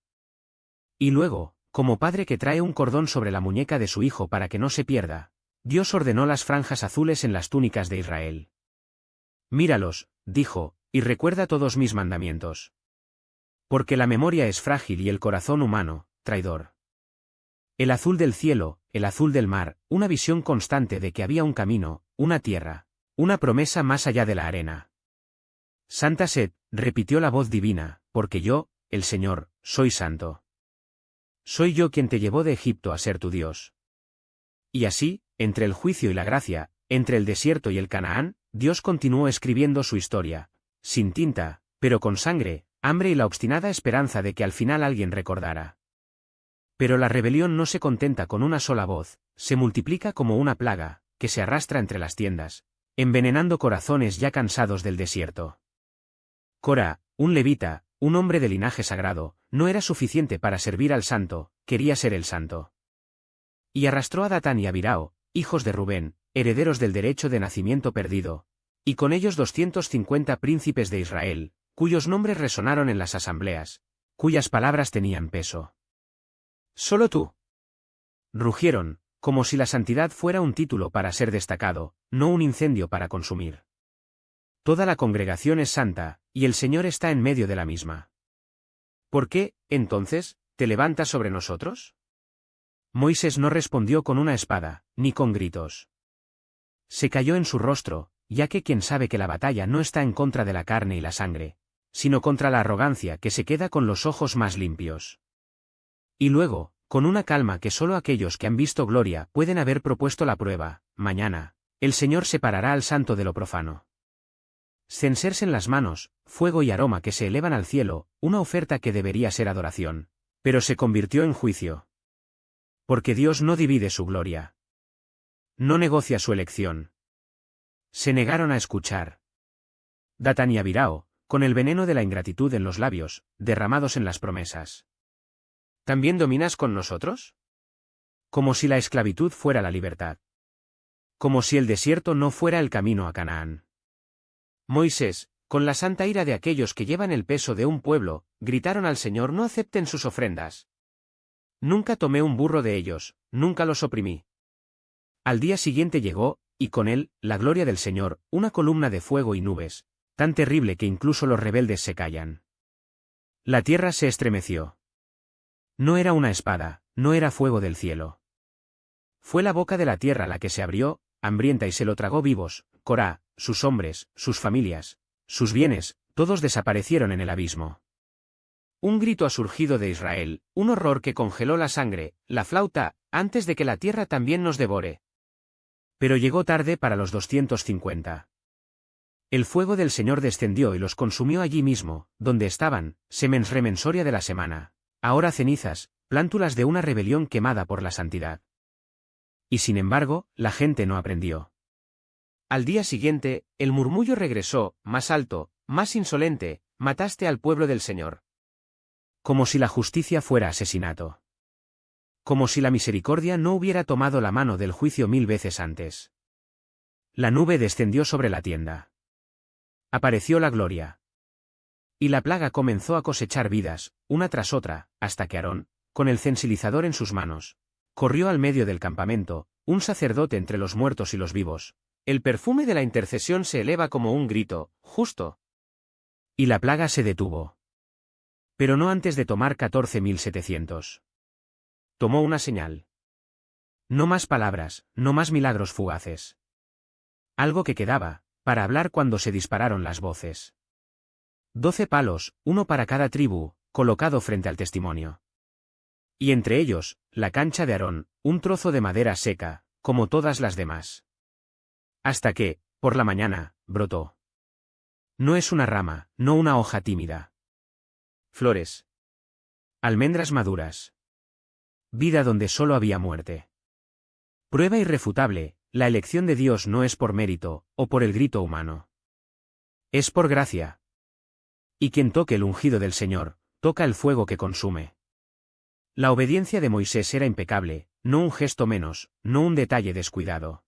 Y luego, como padre que trae un cordón sobre la muñeca de su hijo para que no se pierda, Dios ordenó las franjas azules en las túnicas de Israel. «Míralos», dijo, «y recuerda todos mis mandamientos. Porque la memoria es frágil y el corazón humano, traidor». El azul del cielo, el azul del mar, una visión constante de que había un camino, una tierra, una promesa más allá de la arena. «Santa sed», repitió la voz divina, «porque yo, el Señor, soy santo. Soy yo quien te llevó de Egipto a ser tu Dios». Y así, entre el juicio y la gracia, entre el desierto y el Canaán, Dios continuó escribiendo su historia, sin tinta, pero con sangre, hambre y la obstinada esperanza de que al final alguien recordara. Pero la rebelión no se contenta con una sola voz, se multiplica como una plaga, que se arrastra entre las tiendas, envenenando corazones ya cansados del desierto. Cora, un levita, un hombre de linaje sagrado, no era suficiente para servir al santo, quería ser el santo. Y arrastró a Datán y Abirao, hijos de Rubén, herederos del derecho de nacimiento perdido, y con ellos 250 príncipes de Israel, cuyos nombres resonaron en las asambleas, cuyas palabras tenían peso. «Solo tú», rugieron, como si la santidad fuera un título para ser destacado, no un incendio para consumir. «Toda la congregación es santa, y el Señor está en medio de la misma. ¿Por qué, entonces, te levantas sobre nosotros?» Moisés no respondió con una espada, ni con gritos. Se cayó en su rostro, ya que quien sabe que la batalla no está en contra de la carne y la sangre, sino contra la arrogancia que se queda con los ojos más limpios. Y luego, con una calma que solo aquellos que han visto gloria pueden haber propuesto la prueba: mañana, el Señor separará al santo de lo profano. Censers en las manos, fuego y aroma que se elevan al cielo, una oferta que debería ser adoración, pero se convirtió en juicio. Porque Dios no divide su gloria. No negocia su elección. Se negaron a escuchar. Datán y Abirao, con el veneno de la ingratitud en los labios, derramados en las promesas. ¿También dominas con nosotros? Como si la esclavitud fuera la libertad. Como si el desierto no fuera el camino a Canaán. Moisés, con la santa ira de aquellos que llevan el peso de un pueblo, gritaron al Señor: no acepten sus ofrendas. Nunca tomé un burro de ellos, nunca los oprimí. Al día siguiente llegó, y con él, la gloria del Señor, una columna de fuego y nubes, tan terrible que incluso los rebeldes se callan. La tierra se estremeció. No era una espada, no era fuego del cielo. Fue la boca de la tierra la que se abrió, hambrienta, y se lo tragó vivos. Corá, sus hombres, sus familias, sus bienes, todos desaparecieron en el abismo. Un grito ha surgido de Israel, un horror que congeló la sangre, la flauta, antes de que la tierra también nos devore. Pero llegó tarde para los 250. El fuego del Señor descendió y los consumió allí mismo, donde estaban, semens remensoria de la semana. Ahora cenizas, plántulas de una rebelión quemada por la santidad. Y sin embargo, la gente no aprendió. Al día siguiente, el murmullo regresó, más alto, más insolente: mataste al pueblo del Señor. Como si la justicia fuera asesinato. Como si la misericordia no hubiera tomado la mano del juicio 1000 veces antes. La nube descendió sobre la tienda. Apareció la gloria. Y la plaga comenzó a cosechar vidas, una tras otra, hasta que Aarón, con el sensibilizador en sus manos, corrió al medio del campamento, un sacerdote entre los muertos y los vivos. El perfume de la intercesión se eleva como un grito, justo. Y la plaga se detuvo. Pero no antes de tomar 14.700. Tomó una señal. No más palabras, no más milagros fugaces. Algo que quedaba, para hablar cuando se dispararon las voces. 12 palos, uno para cada tribu, colocado frente al testimonio. Y entre ellos, la cancha de Aarón, un trozo de madera seca, como todas las demás. Hasta que, por la mañana, brotó. No es una rama, no una hoja tímida. Flores. Almendras maduras. Vida donde solo había muerte. Prueba irrefutable: la elección de Dios no es por mérito, o por el grito humano. Es por gracia. Y quien toque el ungido del Señor, toca el fuego que consume. La obediencia de Moisés era impecable, no un gesto menos, no un detalle descuidado.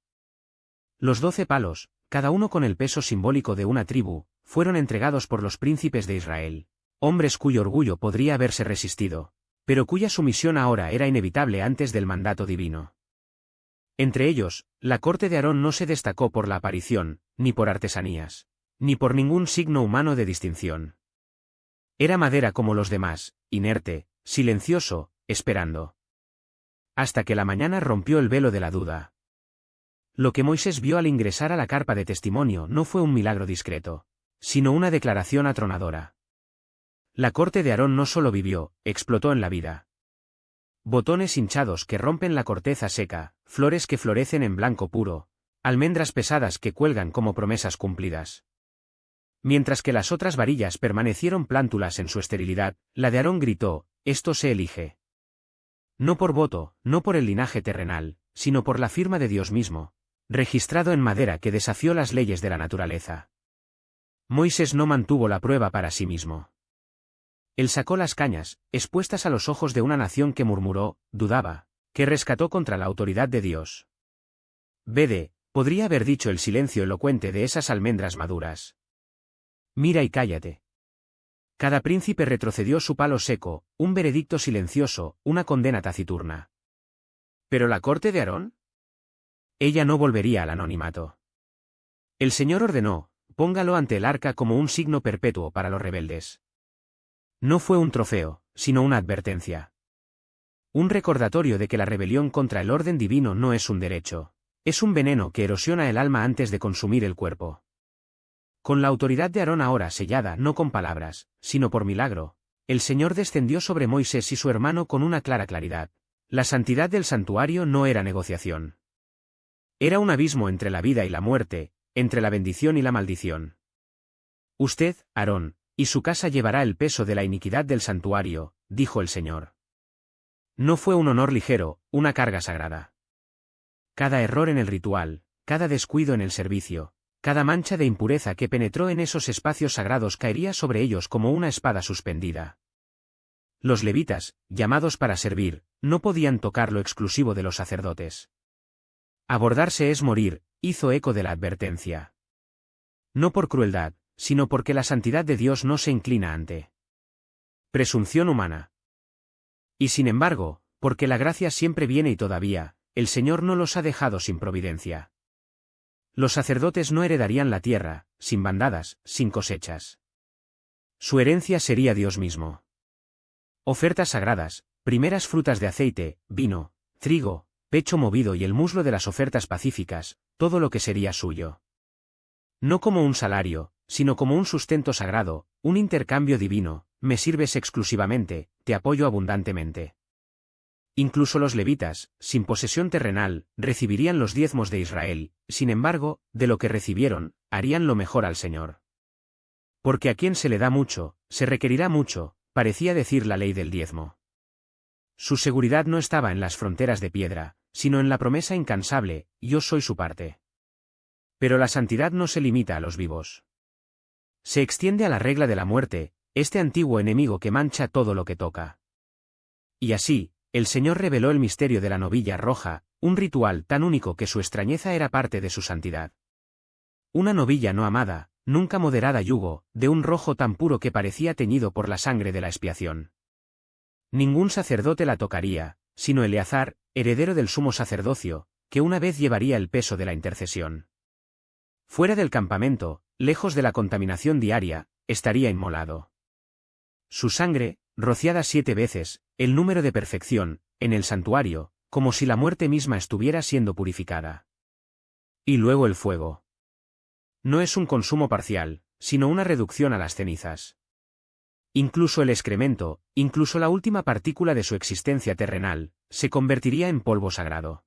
Los 12 palos, cada uno con el peso simbólico de una tribu, fueron entregados por los príncipes de Israel, hombres cuyo orgullo podría haberse resistido, pero cuya sumisión ahora era inevitable antes del mandato divino. Entre ellos, la corte de Aarón no se destacó por la aparición, ni por artesanías, ni por ningún signo humano de distinción. Era madera como los demás, inerte, silencioso, esperando. Hasta que la mañana rompió el velo de la duda. Lo que Moisés vio al ingresar a la carpa de testimonio no fue un milagro discreto, sino una declaración atronadora. La corte de Aarón no solo vivió, explotó en la vida. Botones hinchados que rompen la corteza seca, flores que florecen en blanco puro, almendras pesadas que cuelgan como promesas cumplidas. Mientras que las otras varillas permanecieron plántulas en su esterilidad, la de Aarón gritó: esto se elige. No por voto, no por el linaje terrenal, sino por la firma de Dios mismo, registrado en madera que desafió las leyes de la naturaleza. Moisés no mantuvo la prueba para sí mismo. Él sacó las cañas, expuestas a los ojos de una nación que murmuró, dudaba, que rescató contra la autoridad de Dios. Vede, podría haber dicho el silencio elocuente de esas almendras maduras. Mira y cállate. Cada príncipe retrocedió su palo seco, un veredicto silencioso, una condena taciturna. ¿Pero la corte de Aarón? Ella no volvería al anonimato. El Señor ordenó: póngalo ante el arca como un signo perpetuo para los rebeldes. No fue un trofeo, sino una advertencia. Un recordatorio de que la rebelión contra el orden divino no es un derecho, es un veneno que erosiona el alma antes de consumir el cuerpo. Con la autoridad de Aarón ahora sellada no con palabras, sino por milagro, el Señor descendió sobre Moisés y su hermano con una clara claridad. La santidad del santuario no era negociación. Era un abismo entre la vida y la muerte, entre la bendición y la maldición. Usted, Aarón, y su casa llevará el peso de la iniquidad del santuario, dijo el Señor. No fue un honor ligero, una carga sagrada. Cada error en el ritual, cada descuido en el servicio, cada mancha de impureza que penetró en esos espacios sagrados caería sobre ellos como una espada suspendida. Los levitas, llamados para servir, no podían tocar lo exclusivo de los sacerdotes. Abordarse es morir, hizo eco de la advertencia. No por crueldad, sino porque la santidad de Dios no se inclina ante presunción humana. Y sin embargo, porque la gracia siempre viene y todavía, el Señor no los ha dejado sin providencia. Los sacerdotes no heredarían la tierra, sin bandadas, sin cosechas. Su herencia sería Dios mismo. Ofertas sagradas, primeras frutas de aceite, vino, trigo, pecho movido y el muslo de las ofertas pacíficas, todo lo que sería suyo. No como un salario, sino como un sustento sagrado, un intercambio divino, me sirves exclusivamente, te apoyo abundantemente. Incluso los levitas, sin posesión terrenal, recibirían los diezmos de Israel, sin embargo, de lo que recibieron, harían lo mejor al Señor. Porque a quien se le da mucho, se requerirá mucho, parecía decir la ley del diezmo. Su seguridad no estaba en las fronteras de piedra, sino en la promesa incansable, yo soy su parte. Pero la santidad no se limita a los vivos. Se extiende a la regla de la muerte, este antiguo enemigo que mancha todo lo que toca. Y así, el Señor reveló el misterio de la novilla roja, un ritual tan único que su extrañeza era parte de su santidad. Una novilla no amada, nunca moderada yugo, de un rojo tan puro que parecía teñido por la sangre de la expiación. Ningún sacerdote la tocaría, sino Eleazar, heredero del sumo sacerdocio, que una vez llevaría el peso de la intercesión. Fuera del campamento, lejos de la contaminación diaria, estaría inmolado. Su sangre, rociada 7 veces, el número de perfección, en el santuario, como si la muerte misma estuviera siendo purificada. Y luego el fuego. No es un consumo parcial, sino una reducción a las cenizas. Incluso el excremento, incluso la última partícula de su existencia terrenal, se convertiría en polvo sagrado.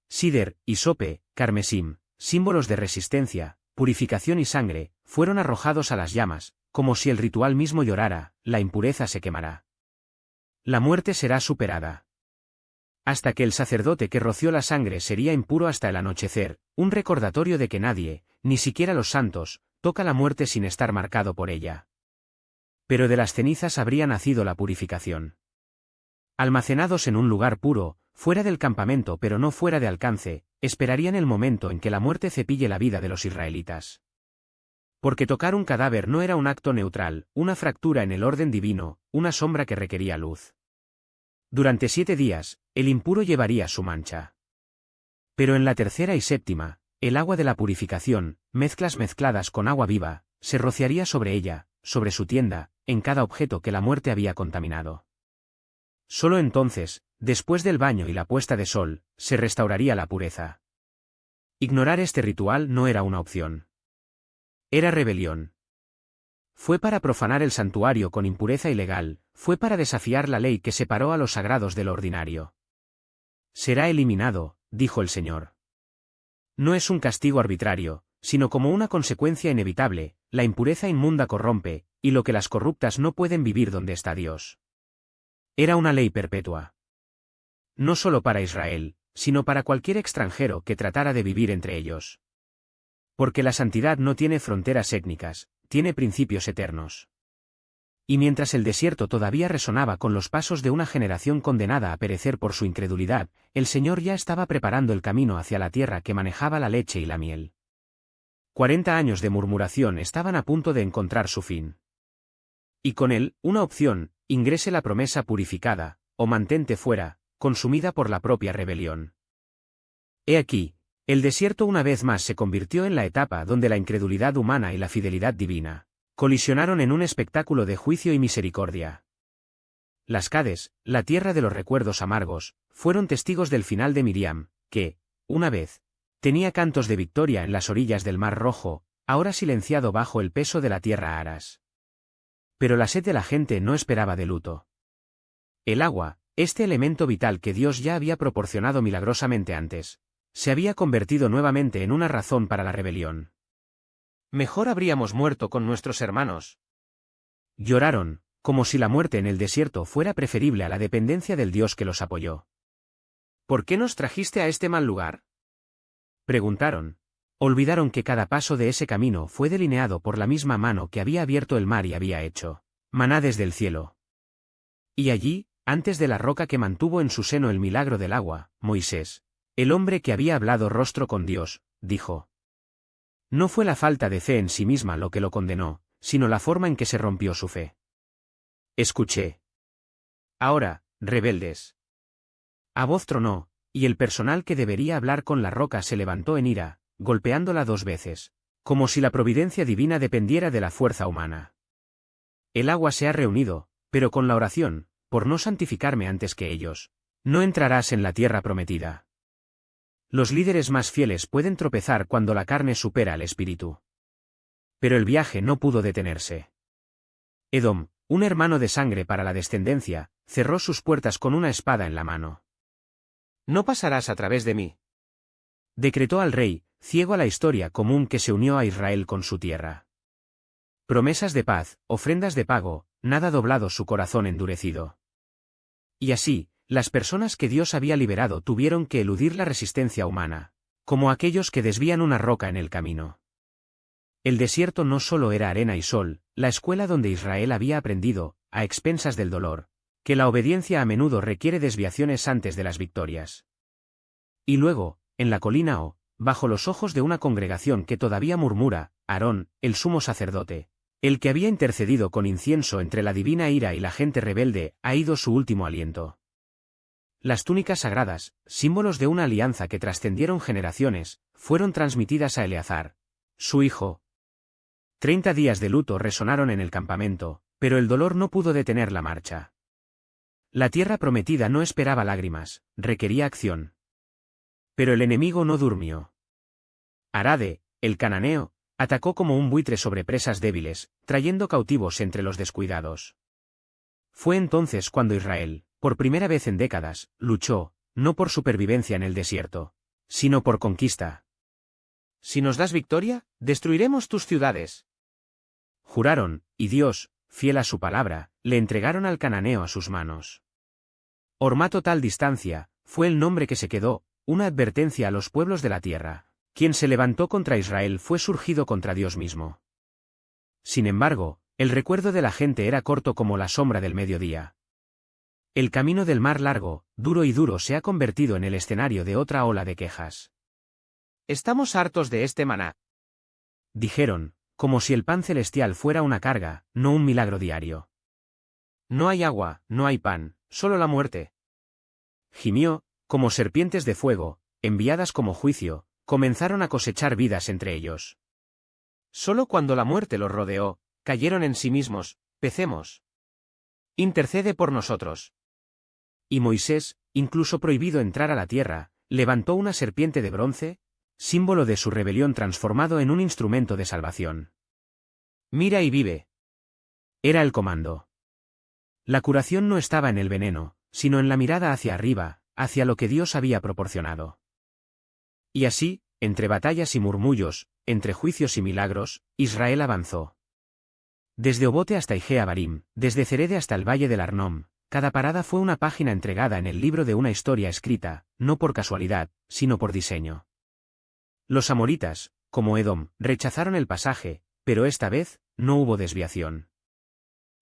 Sider, hisope, carmesí, símbolos de resistencia, purificación y sangre, fueron arrojados a las llamas, como si el ritual mismo llorara, la impureza se quemará. La muerte será superada. Hasta que el sacerdote que roció la sangre sería impuro hasta el anochecer, un recordatorio de que nadie, ni siquiera los santos, toca la muerte sin estar marcado por ella. Pero de las cenizas habría nacido la purificación. Almacenados en un lugar puro, fuera del campamento pero no fuera de alcance, esperarían el momento en que la muerte cepille la vida de los israelitas. Porque tocar un cadáver no era un acto neutral, una fractura en el orden divino, una sombra que requería luz. Durante 7 días, el impuro llevaría su mancha. Pero en la tercera y séptima, el agua de la purificación, mezclas mezcladas con agua viva, se rociaría sobre ella, sobre su tienda, en cada objeto que la muerte había contaminado. Solo entonces, después del baño y la puesta de sol, se restauraría la pureza. Ignorar este ritual no era una opción. Era rebelión. Fue para profanar el santuario con impureza ilegal, fue para desafiar la ley que separó a los sagrados de lo ordinario. Será eliminado, dijo el Señor. No es un castigo arbitrario, sino como una consecuencia inevitable, la impureza inmunda corrompe, y lo que las corruptas no pueden vivir donde está Dios. Era una ley perpetua. No solo para Israel, sino para cualquier extranjero que tratara de vivir entre ellos. Porque la santidad no tiene fronteras étnicas, tiene principios eternos. Y mientras el desierto todavía resonaba con los pasos de una generación condenada a perecer por su incredulidad, el Señor ya estaba preparando el camino hacia la tierra que manejaba la leche y la miel. 40 años de murmuración estaban a punto de encontrar su fin. Y con él, una opción, ingrese la promesa purificada, o mantente fuera, consumida por la propia rebelión. He aquí, el desierto una vez más se convirtió en la etapa donde la incredulidad humana y la fidelidad divina colisionaron en un espectáculo de juicio y misericordia. Las Cades, la tierra de los recuerdos amargos, fueron testigos del final de Miriam, que, una vez, tenía cantos de victoria en las orillas del Mar Rojo, ahora silenciado bajo el peso de la tierra aras. Pero la sed de la gente no esperaba de luto. El agua, este elemento vital que Dios ya había proporcionado milagrosamente antes, se había convertido nuevamente en una razón para la rebelión. Mejor habríamos muerto con nuestros hermanos. Lloraron, como si la muerte en el desierto fuera preferible a la dependencia del Dios que los apoyó. ¿Por qué nos trajiste a este mal lugar?, preguntaron. Olvidaron que cada paso de ese camino fue delineado por la misma mano que había abierto el mar y había hecho maná desde el cielo. Y allí, antes de la roca que mantuvo en su seno el milagro del agua, Moisés, el hombre que había hablado rostro con Dios, dijo: no fue la falta de fe en sí misma lo que lo condenó, sino la forma en que se rompió su fe. Escuché. Ahora, rebeldes. A voz tronó, y el personal que debería hablar con la roca se levantó en ira, golpeándola 2 veces, como si la providencia divina dependiera de la fuerza humana. El agua se ha reunido, pero con la oración, por no santificarme antes que ellos, No entrarás en la tierra prometida. Los líderes más fieles pueden tropezar cuando la carne supera al espíritu. Pero el viaje no pudo detenerse. Edom, un hermano de sangre para la descendencia, cerró sus puertas con una espada en la mano. No pasarás a través de mí. Decretó al rey, ciego a la historia común que se unió a Israel con su tierra. Promesas de paz, ofrendas de pago, nada doblado su corazón endurecido. Y así, las personas que Dios había liberado tuvieron que eludir la resistencia humana, como aquellos que desvían una roca en el camino. El desierto no solo era arena y sol, la escuela donde Israel había aprendido, a expensas del dolor, que la obediencia a menudo requiere desviaciones antes de las victorias. Y luego, en la colina O, bajo los ojos de una congregación que todavía murmura, Aarón, el sumo sacerdote, el que había intercedido con incienso entre la divina ira y la gente rebelde, ha ido su último aliento. Las túnicas sagradas, símbolos de una alianza que trascendieron generaciones, fueron transmitidas a Eleazar, su hijo. 30 días de luto resonaron en el campamento, pero el dolor no pudo detener la marcha. La tierra prometida no esperaba lágrimas, requería acción. Pero el enemigo no durmió. Arade, el cananeo, atacó como un buitre sobre presas débiles, trayendo cautivos entre los descuidados. Fue entonces cuando Israel, por primera vez en décadas, luchó, no por supervivencia en el desierto, sino por conquista. Si nos das victoria, destruiremos tus ciudades. Juraron, y Dios, fiel a su palabra, le entregaron al cananeo a sus manos. Hormato tal distancia, fue el nombre que se quedó, una advertencia a los pueblos de la tierra. Quien se levantó contra Israel fue surgido contra Dios mismo. Sin embargo, el recuerdo de la gente era corto como la sombra del mediodía. El camino del mar largo, duro y duro se ha convertido en el escenario de otra ola de quejas. Estamos hartos de este maná. Dijeron, como si el pan celestial fuera una carga, no un milagro diario. No hay agua, no hay pan, solo la muerte. Gimió, como serpientes de fuego, enviadas como juicio, comenzaron a cosechar vidas entre ellos. Solo cuando la muerte los rodeó, cayeron en sí mismos, pecemos. Intercede por nosotros. Y Moisés, incluso prohibido entrar a la tierra, levantó una serpiente de bronce, símbolo de su rebelión transformado en un instrumento de salvación. Mira y vive. Era el comando. La curación no estaba en el veneno, sino en la mirada hacia arriba, hacia lo que Dios había proporcionado. Y así, entre batallas y murmullos, entre juicios y milagros, Israel avanzó. Desde Obote hasta Igea Barim, desde Cerede hasta el valle del Arnom, cada parada fue una página entregada en el libro de una historia escrita, no por casualidad, sino por diseño. Los amoritas, como Edom, rechazaron el pasaje, pero esta vez, no hubo desviación.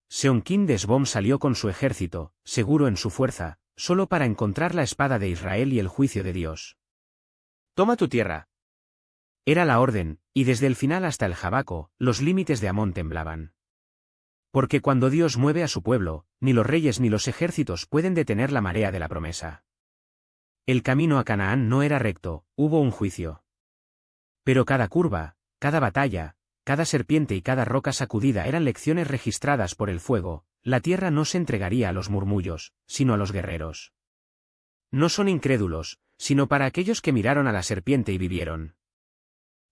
Seonkin de Esbom salió con su ejército, seguro en su fuerza, solo para encontrar la espada de Israel y el juicio de Dios. Toma tu tierra. Era la orden, y desde el final hasta el Jabaco, los límites de Amón temblaban. Porque cuando Dios mueve a su pueblo, ni los reyes ni los ejércitos pueden detener la marea de la promesa. El camino a Canaán no era recto, hubo un juicio. Pero cada curva, cada batalla, cada serpiente y cada roca sacudida eran lecciones registradas por el fuego. La tierra no se entregaría a los murmullos, sino a los guerreros. No son incrédulos, sino para aquellos que miraron a la serpiente y vivieron.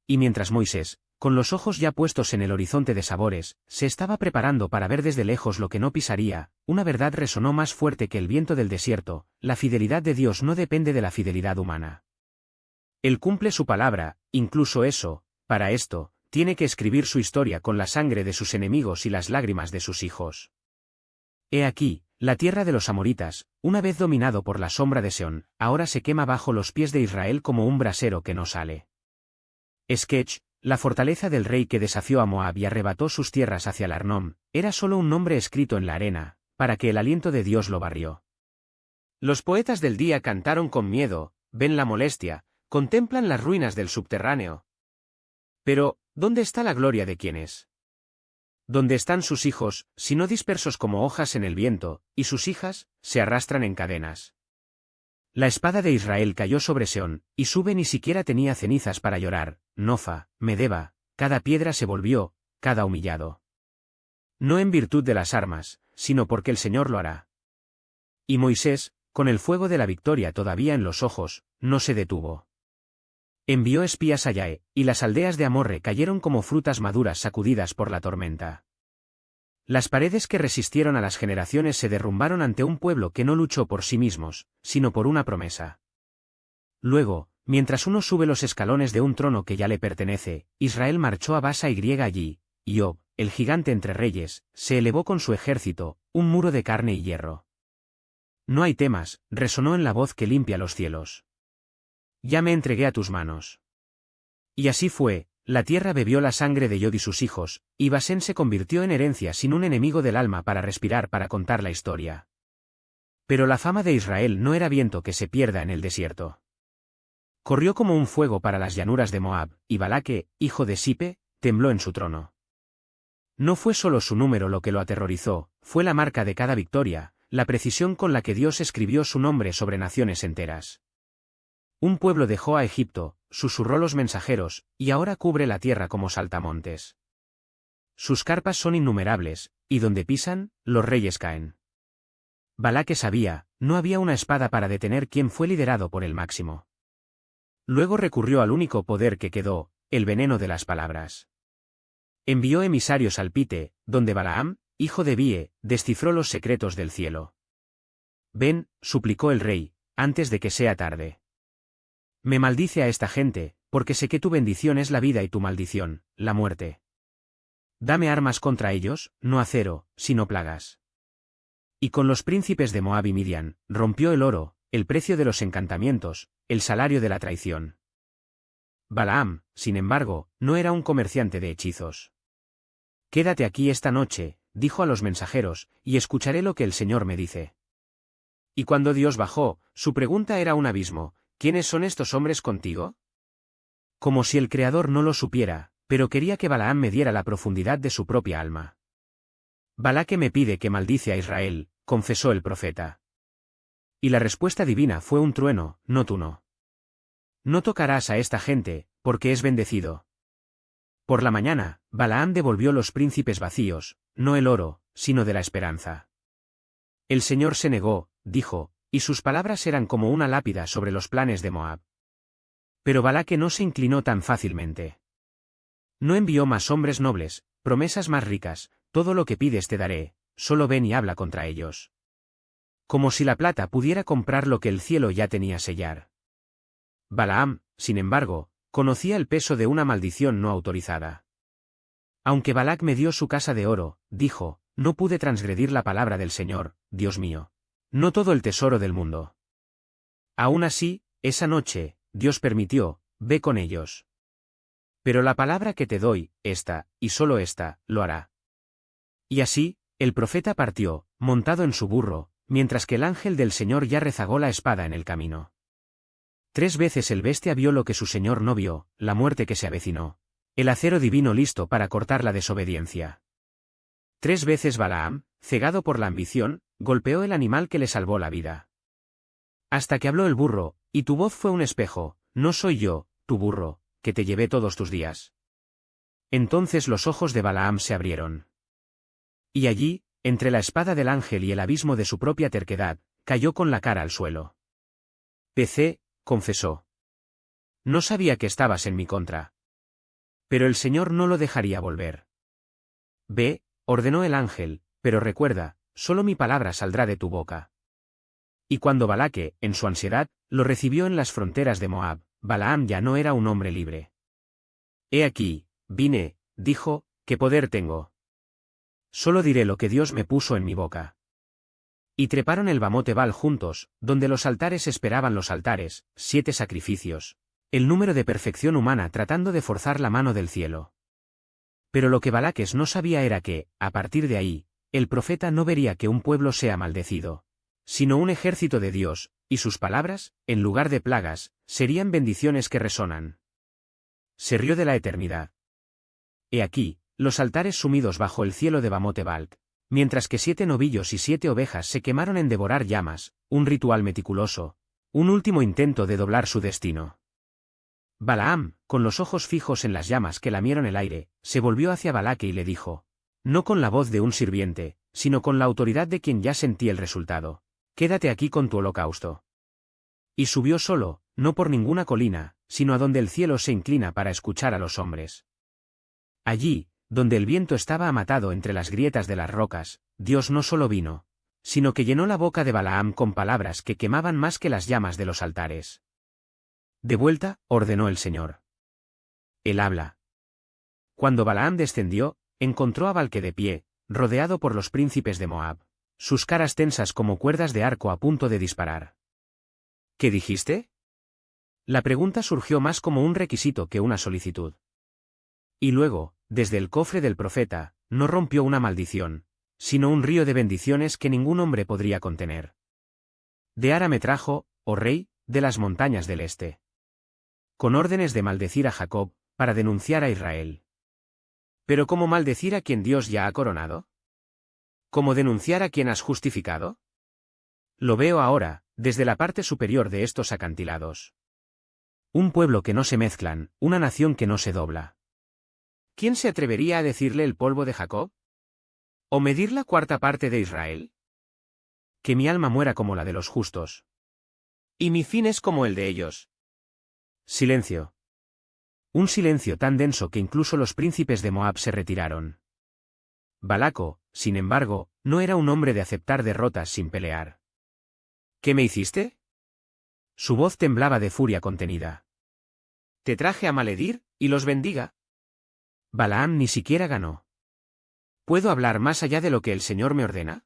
Y mientras Moisés, con los ojos ya puestos en el horizonte de sabores, se estaba preparando para ver desde lejos lo que no pisaría, una verdad resonó más fuerte que el viento del desierto: la fidelidad de Dios no depende de la fidelidad humana. Él cumple su palabra, incluso eso, para esto, tiene que escribir su historia con la sangre de sus enemigos y las lágrimas de sus hijos. He aquí, la tierra de los amoritas, una vez dominado por la sombra de Seón, ahora se quema bajo los pies de Israel como un brasero que no sale. Sketch, la fortaleza del rey que desafió a Moab y arrebató sus tierras hacia el Arnom, era solo un nombre escrito en la arena, para que el aliento de Dios lo barrió. Los poetas del día cantaron con miedo, ven la molestia, contemplan las ruinas del subterráneo. Pero, ¿dónde está la gloria de quienes? ¿Dónde están sus hijos, si no dispersos como hojas en el viento, y sus hijas, se arrastran en cadenas? La espada de Israel cayó sobre Seón, y Sube ni siquiera tenía cenizas para llorar, Nofa, Medeba, cada piedra se volvió, cada humillado. No en virtud de las armas, sino porque el Señor lo hará. Y Moisés, con el fuego de la victoria todavía en los ojos, no se detuvo. Envió espías a Yae, y las aldeas de Amorre cayeron como frutas maduras sacudidas por la tormenta. Las paredes que resistieron a las generaciones se derrumbaron ante un pueblo que no luchó por sí mismos, sino por una promesa. Luego, mientras uno sube los escalones de un trono que ya le pertenece, Israel marchó a Basa y allí, y Og, el gigante entre reyes, se elevó con su ejército, un muro de carne y hierro. No hay temas, resonó en la voz que limpia los cielos. Ya me entregué a tus manos. Y así fue. La tierra bebió la sangre de Yod y sus hijos, y Basán se convirtió en herencia sin un enemigo del alma para respirar para contar la historia. Pero la fama de Israel no era viento que se pierda en el desierto. Corrió como un fuego para las llanuras de Moab, y Balaque, hijo de Sipe, tembló en su trono. No fue solo su número lo que lo aterrorizó, fue la marca de cada victoria, la precisión con la que Dios escribió su nombre sobre naciones enteras. Un pueblo dejó a Egipto, susurró los mensajeros, y ahora cubre la tierra como saltamontes. Sus carpas son innumerables, y donde pisan, los reyes caen. Balaque sabía, no había una espada para detener quien fue liderado por el máximo. Luego recurrió al único poder que quedó, el veneno de las palabras. Envió emisarios al Pite, donde Balaam, hijo de Bie, descifró los secretos del cielo. Ven, suplicó el rey, antes de que sea tarde. Me maldice a esta gente, porque sé que tu bendición es la vida y tu maldición, la muerte. Dame armas contra ellos, no acero, sino plagas. Y con los príncipes de Moab y Midian, rompió el oro, el precio de los encantamientos, el salario de la traición. Balaam, sin embargo, no era un comerciante de hechizos. Quédate aquí esta noche, dijo a los mensajeros, y escucharé lo que el Señor me dice. Y cuando Dios bajó, su pregunta era un abismo. ¿Quiénes son estos hombres contigo? Como si el Creador no lo supiera, pero quería que Balaam me diera la profundidad de su propia alma. Balaque me pide que maldice a Israel, confesó el profeta. Y la respuesta divina fue un trueno, no tú no. No tocarás a esta gente, porque es bendecido. Por la mañana, Balaam devolvió los príncipes vacíos, no el oro, sino de la esperanza. El Señor se negó, dijo, y sus palabras eran como una lápida sobre los planes de Moab. Pero Balaque no se inclinó tan fácilmente. No envió más hombres nobles, promesas más ricas, todo lo que pides te daré, solo ven y habla contra ellos. Como si la plata pudiera comprar lo que el cielo ya tenía sellar. Balaam, sin embargo, conocía el peso de una maldición no autorizada. Aunque Balac me dio su casa de oro, dijo, no pude transgredir la palabra del Señor, Dios mío. No todo el tesoro del mundo. Aún así, esa noche, Dios permitió, ve con ellos. Pero la palabra que te doy, esta, y solo esta, lo hará. Y así, el profeta partió, montado en su burro, mientras que el ángel del Señor ya rezagó la espada en el camino. 3 veces el bestia vio lo que su Señor no vio, la muerte que se avecinó. El acero divino listo para cortar la desobediencia. 3 veces Balaam, cegado por la ambición, golpeó el animal que le salvó la vida. Hasta que habló el burro, y tu voz fue un espejo, no soy yo, tu burro, que te llevé todos tus días. Entonces los ojos de Balaam se abrieron. Y allí, entre la espada del ángel y el abismo de su propia terquedad, cayó con la cara al suelo. PC, confesó. No sabía que estabas en mi contra. Pero el Señor no lo dejaría volver. Ve, ordenó el ángel, pero recuerda, solo mi palabra saldrá de tu boca. Y cuando Balaque, en su ansiedad, lo recibió en las fronteras de Moab, Balaam ya no era un hombre libre. He aquí, vine, dijo, ¿qué poder tengo? Solo diré lo que Dios me puso en mi boca. Y treparon el Bamote Bal juntos, donde los altares esperaban los altares, 7 sacrificios. El número de perfección humana tratando de forzar la mano del cielo. Pero lo que Balaques no sabía era que, a partir de ahí, el profeta no vería que un pueblo sea maldecido, sino un ejército de Dios, y sus palabras, en lugar de plagas, serían bendiciones que resonan. Se rió de la eternidad. He aquí, los altares sumidos bajo el cielo de Bamote Bal, mientras que 7 novillos y 7 ovejas se quemaron en devorar llamas, un ritual meticuloso, un último intento de doblar su destino. Balaam, con los ojos fijos en las llamas que lamieron el aire, se volvió hacia Balaque y le dijo, no con la voz de un sirviente, sino con la autoridad de quien ya sentí el resultado. Quédate aquí con tu holocausto. Y subió solo, no por ninguna colina, sino a donde el cielo se inclina para escuchar a los hombres. Allí, donde el viento estaba amatado entre las grietas de las rocas, Dios no solo vino, sino que llenó la boca de Balaam con palabras que quemaban más que las llamas de los altares. De vuelta, ordenó el Señor. Él habla. Cuando Balaam descendió, encontró a Balque de pie, rodeado por los príncipes de Moab, sus caras tensas como cuerdas de arco a punto de disparar. ¿Qué dijiste? La pregunta surgió más como un requisito que una solicitud. Y luego, desde el cofre del profeta, no rompió una maldición, sino un río de bendiciones que ningún hombre podría contener. De Ara me trajo, oh rey, de las montañas del este. Con órdenes de maldecir a Jacob, para denunciar a Israel. ¿Pero cómo maldecir a quien Dios ya ha coronado? ¿Cómo denunciar a quien has justificado? Lo veo ahora, desde la parte superior de estos acantilados. Un pueblo que no se mezclan, una nación que no se dobla. ¿Quién se atrevería a decirle el polvo de Jacob? ¿O medir la cuarta parte de Israel? Que mi alma muera como la de los justos. Y mi fin es como el de ellos. Silencio. Un silencio tan denso que incluso los príncipes de Moab se retiraron. Balaco, sin embargo, no era un hombre de aceptar derrotas sin pelear. ¿Qué me hiciste? Su voz temblaba de furia contenida. Te traje a maledir, y los bendiga. Balaam ni siquiera ganó. ¿Puedo hablar más allá de lo que el Señor me ordena?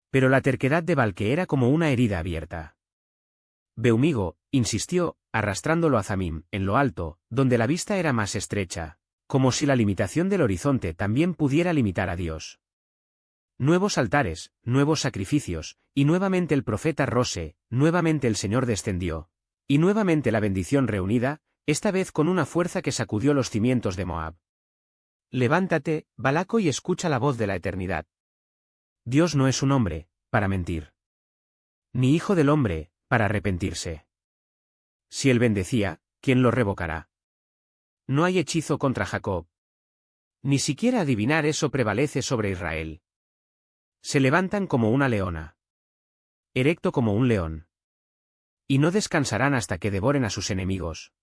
Pero la terquedad de Balque era como una herida abierta. Beumigo, insistió, arrastrándolo a Zamim, en lo alto, donde la vista era más estrecha, como si la limitación del horizonte también pudiera limitar a Dios. Nuevos altares, nuevos sacrificios, y nuevamente el profeta Rose, nuevamente el Señor descendió, y nuevamente la bendición reunida, esta vez con una fuerza que sacudió los cimientos de Moab. Levántate, Balaco, y escucha la voz de la eternidad. Dios no es un hombre, para mentir. Ni hijo del hombre, para arrepentirse. Si él bendecía, ¿quién lo revocará? No hay hechizo contra Jacob. Ni siquiera adivinar eso prevalece sobre Israel. Se levantan como una leona. Erecto como un león. Y no descansarán hasta que devoren a sus enemigos.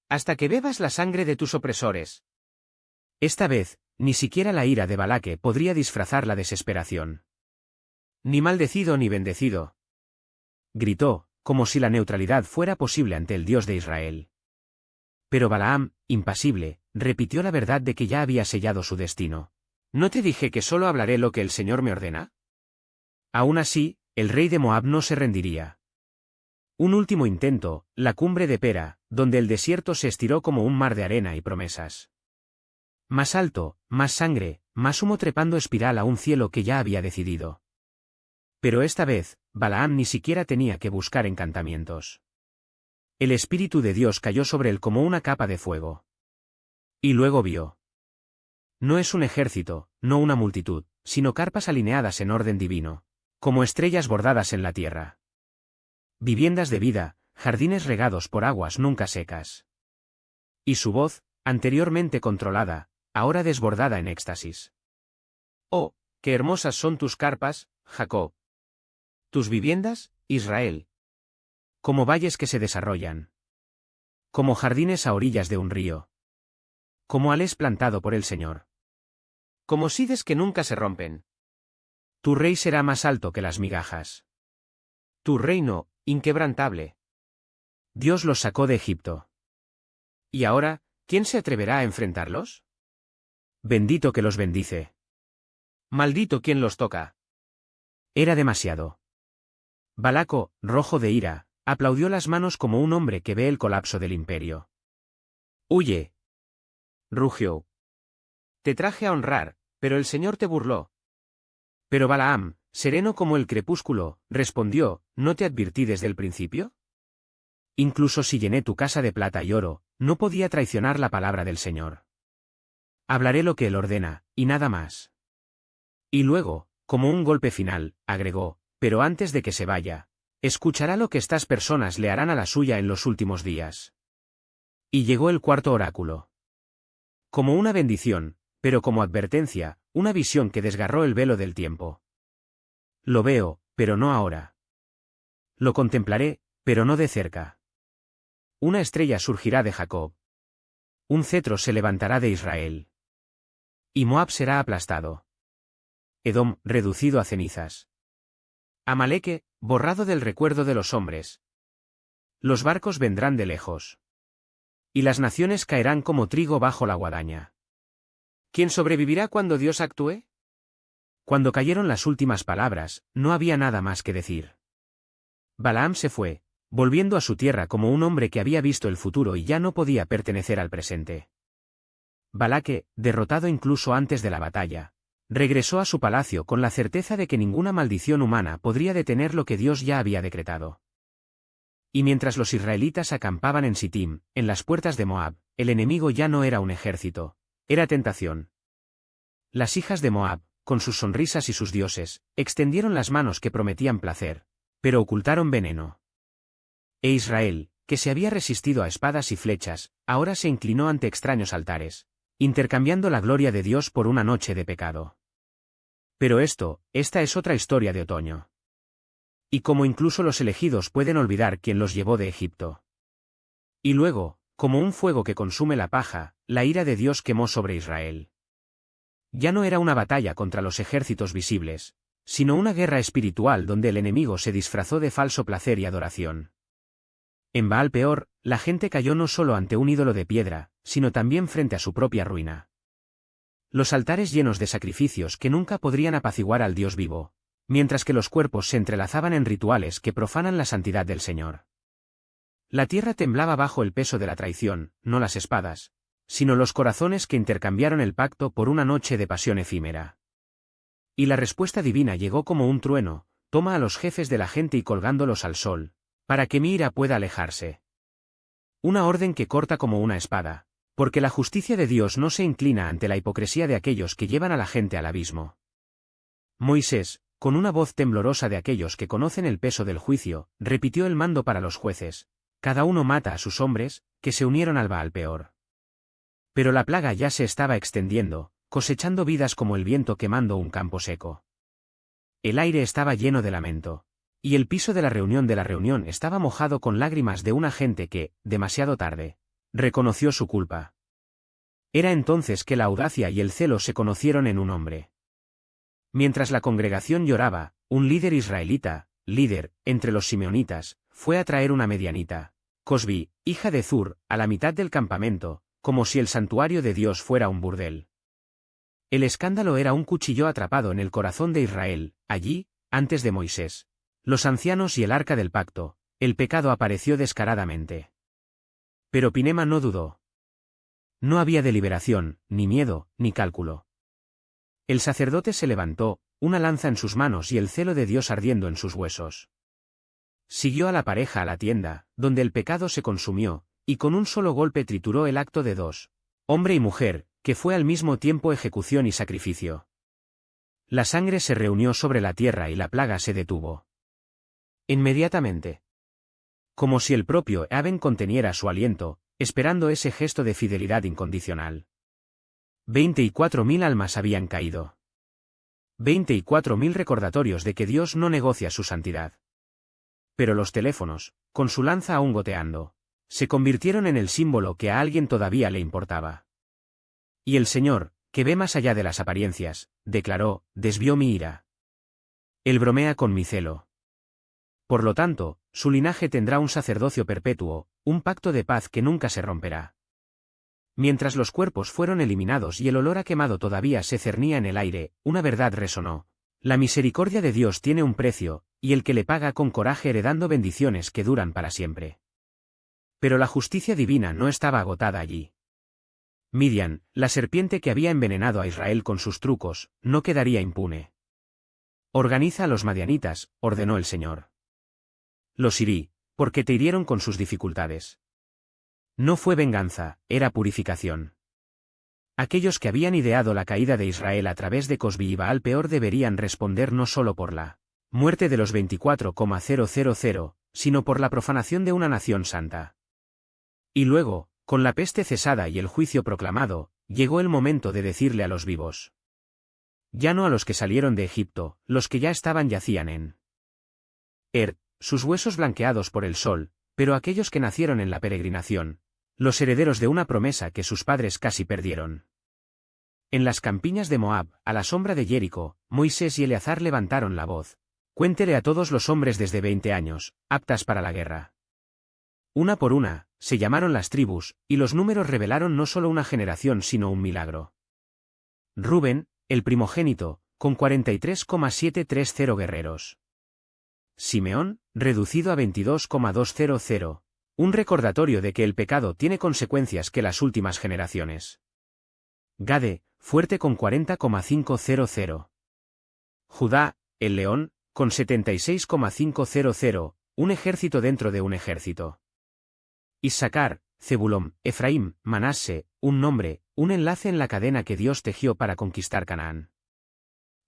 Hasta que bebas la sangre de tus opresores. Esta vez, ni siquiera la ira de Balaque podría disfrazar la desesperación. Ni maldecido ni bendecido. Gritó, como si la neutralidad fuera posible ante el Dios de Israel. Pero Balaam, impasible, repitió la verdad de que ya había sellado su destino. ¿No te dije que solo hablaré lo que el Señor me ordena? Aún así, el rey de Moab no se rendiría. Un último intento, la cumbre de Pera, donde el desierto se estiró como un mar de arena y promesas. Más alto, más sangre, más humo trepando espiral a un cielo que ya había decidido. Pero esta vez, Balaam ni siquiera tenía que buscar encantamientos. El Espíritu de Dios cayó sobre él como una capa de fuego. Y luego vio. No es un ejército, no una multitud, sino carpas alineadas en orden divino, como estrellas bordadas en la tierra. Viviendas de vida, jardines regados por aguas nunca secas. Y su voz, anteriormente controlada, ahora desbordada en éxtasis. Oh, qué hermosas son tus carpas, Jacob. Tus viviendas, Israel. Como valles que se desarrollan. Como jardines a orillas de un río. Como halés plantado por el Señor. Como sides que nunca se rompen. Tu rey será más alto que las migajas. Tu reino, inquebrantable. Dios los sacó de Egipto. ¿Y ahora, quién se atreverá a enfrentarlos? Bendito que los bendice. Maldito quien los toca. Era demasiado. Balaco, rojo de ira, aplaudió las manos como un hombre que ve el colapso del imperio. ¡Huye! Rugió. Te traje a honrar, pero el Señor te burló. Pero Balaam, sereno como el crepúsculo, respondió, ¿no te advertí desde el principio? Incluso si llené tu casa de plata y oro, no podía traicionar la palabra del Señor. Hablaré lo que él ordena, y nada más. Y luego, como un golpe final, agregó, pero antes de que se vaya, escuchará lo que estas personas le harán a la suya en los últimos días. Y llegó el cuarto oráculo. Como una bendición, pero como advertencia, una visión que desgarró el velo del tiempo. Lo veo, pero no ahora. Lo contemplaré, pero no de cerca. Una estrella surgirá de Jacob. Un cetro se levantará de Israel. Y Moab será aplastado. Edom, reducido a cenizas. Amaleque, borrado del recuerdo de los hombres. Los barcos vendrán de lejos. Y las naciones caerán como trigo bajo la guadaña. ¿Quién sobrevivirá cuando Dios actúe? Cuando cayeron las últimas palabras, no había nada más que decir. Balaam se fue, volviendo a su tierra como un hombre que había visto el futuro y ya no podía pertenecer al presente. Balaque, derrotado incluso antes de la batalla, regresó a su palacio con la certeza de que ninguna maldición humana podría detener lo que Dios ya había decretado. Y mientras los israelitas acampaban en Sittim, en las puertas de Moab, el enemigo ya no era un ejército, era tentación. Las hijas de Moab, con sus sonrisas y sus dioses, extendieron las manos que prometían placer, pero ocultaron veneno. E Israel, que se había resistido a espadas y flechas, ahora se inclinó ante extraños altares, intercambiando la gloria de Dios por una noche de pecado. Pero esta es otra historia de otoño. Y como incluso los elegidos pueden olvidar quién los llevó de Egipto. Y luego, como un fuego que consume la paja, la ira de Dios quemó sobre Israel. Ya no era una batalla contra los ejércitos visibles, sino una guerra espiritual donde el enemigo se disfrazó de falso placer y adoración. En Baal Peor, la gente cayó no solo ante un ídolo de piedra, sino también frente a su propia ruina. Los altares llenos de sacrificios que nunca podrían apaciguar al Dios vivo, mientras que los cuerpos se entrelazaban en rituales que profanan la santidad del Señor. La tierra temblaba bajo el peso de la traición, no las espadas, sino los corazones que intercambiaron el pacto por una noche de pasión efímera. Y la respuesta divina llegó como un trueno: toma a los jefes de la gente y colgándolos al sol, para que mi ira pueda alejarse. Una orden que corta como una espada, porque la justicia de Dios no se inclina ante la hipocresía de aquellos que llevan a la gente al abismo. Moisés, con una voz temblorosa de aquellos que conocen el peso del juicio, repitió el mando para los jueces: cada uno mata a sus hombres, que se unieron al Baal Peor. Pero la plaga ya se estaba extendiendo, cosechando vidas como el viento quemando un campo seco. El aire estaba lleno de lamento, y el piso de la reunión estaba mojado con lágrimas de una gente que, demasiado tarde, reconoció su culpa. Era entonces que la audacia y el celo se conocieron en un hombre. Mientras la congregación lloraba, un líder israelita, líder, entre los simeonitas, fue a traer una medianita, Cosbi, hija de Zur, a la mitad del campamento, como si el santuario de Dios fuera un burdel. El escándalo era un cuchillo atrapado en el corazón de Israel, allí, antes de Moisés, los ancianos y el arca del pacto, el pecado apareció descaradamente. Pero Pinema no dudó. No había deliberación, ni miedo, ni cálculo. El sacerdote se levantó, una lanza en sus manos y el celo de Dios ardiendo en sus huesos. Siguió a la pareja a la tienda, donde el pecado se consumió, y con un solo golpe trituró el acto de dos, hombre y mujer, que fue al mismo tiempo ejecución y sacrificio. La sangre se reunió sobre la tierra y la plaga se detuvo. Inmediatamente. Como si el propio Aben conteniera su aliento, esperando ese gesto de fidelidad incondicional. 24.000 almas habían caído. 24.000 recordatorios de que Dios no negocia su santidad. Pero los teléfonos, con su lanza aún goteando, se convirtieron en el símbolo que a alguien todavía le importaba. Y el Señor, que ve más allá de las apariencias, declaró: desvió mi ira. Él bromea con mi celo. Por lo tanto, su linaje tendrá un sacerdocio perpetuo, un pacto de paz que nunca se romperá. Mientras los cuerpos fueron eliminados y el olor a quemado todavía se cernía en el aire, una verdad resonó: la misericordia de Dios tiene un precio, y el que le paga con coraje heredando bendiciones que duran para siempre. Pero la justicia divina no estaba agotada allí. Midian, la serpiente que había envenenado a Israel con sus trucos, no quedaría impune. Organiza a los madianitas, ordenó el Señor. Los herí, porque te hirieron con sus dificultades. No fue venganza, era purificación. Aquellos que habían ideado la caída de Israel a través de Cosbi y Baal Peor deberían responder no solo por la muerte de los 24,000, sino por la profanación de una nación santa. Y luego, con la peste cesada y el juicio proclamado, llegó el momento de decirle a los vivos. Ya no a los que salieron de Egipto, los que ya estaban yacían en sus huesos blanqueados por el sol, pero aquellos que nacieron en la peregrinación, los herederos de una promesa que sus padres casi perdieron. En las campiñas de Moab, a la sombra de Jericó, Moisés y Eleazar levantaron la voz. Cuéntele a todos los hombres desde 20 años, aptas para la guerra. Una por una, se llamaron las tribus, y los números revelaron no solo una generación sino un milagro. Rubén, el primogénito, con 43,730 guerreros. Simeón, reducido a 22,200, un recordatorio de que el pecado tiene consecuencias que las últimas generaciones. Gade, fuerte con 40,500. Judá, el león, con 76,500, un ejército dentro de un ejército. Issacar, Zebulón, Efraín, Manase, un nombre, un enlace en la cadena que Dios tejió para conquistar Canaán.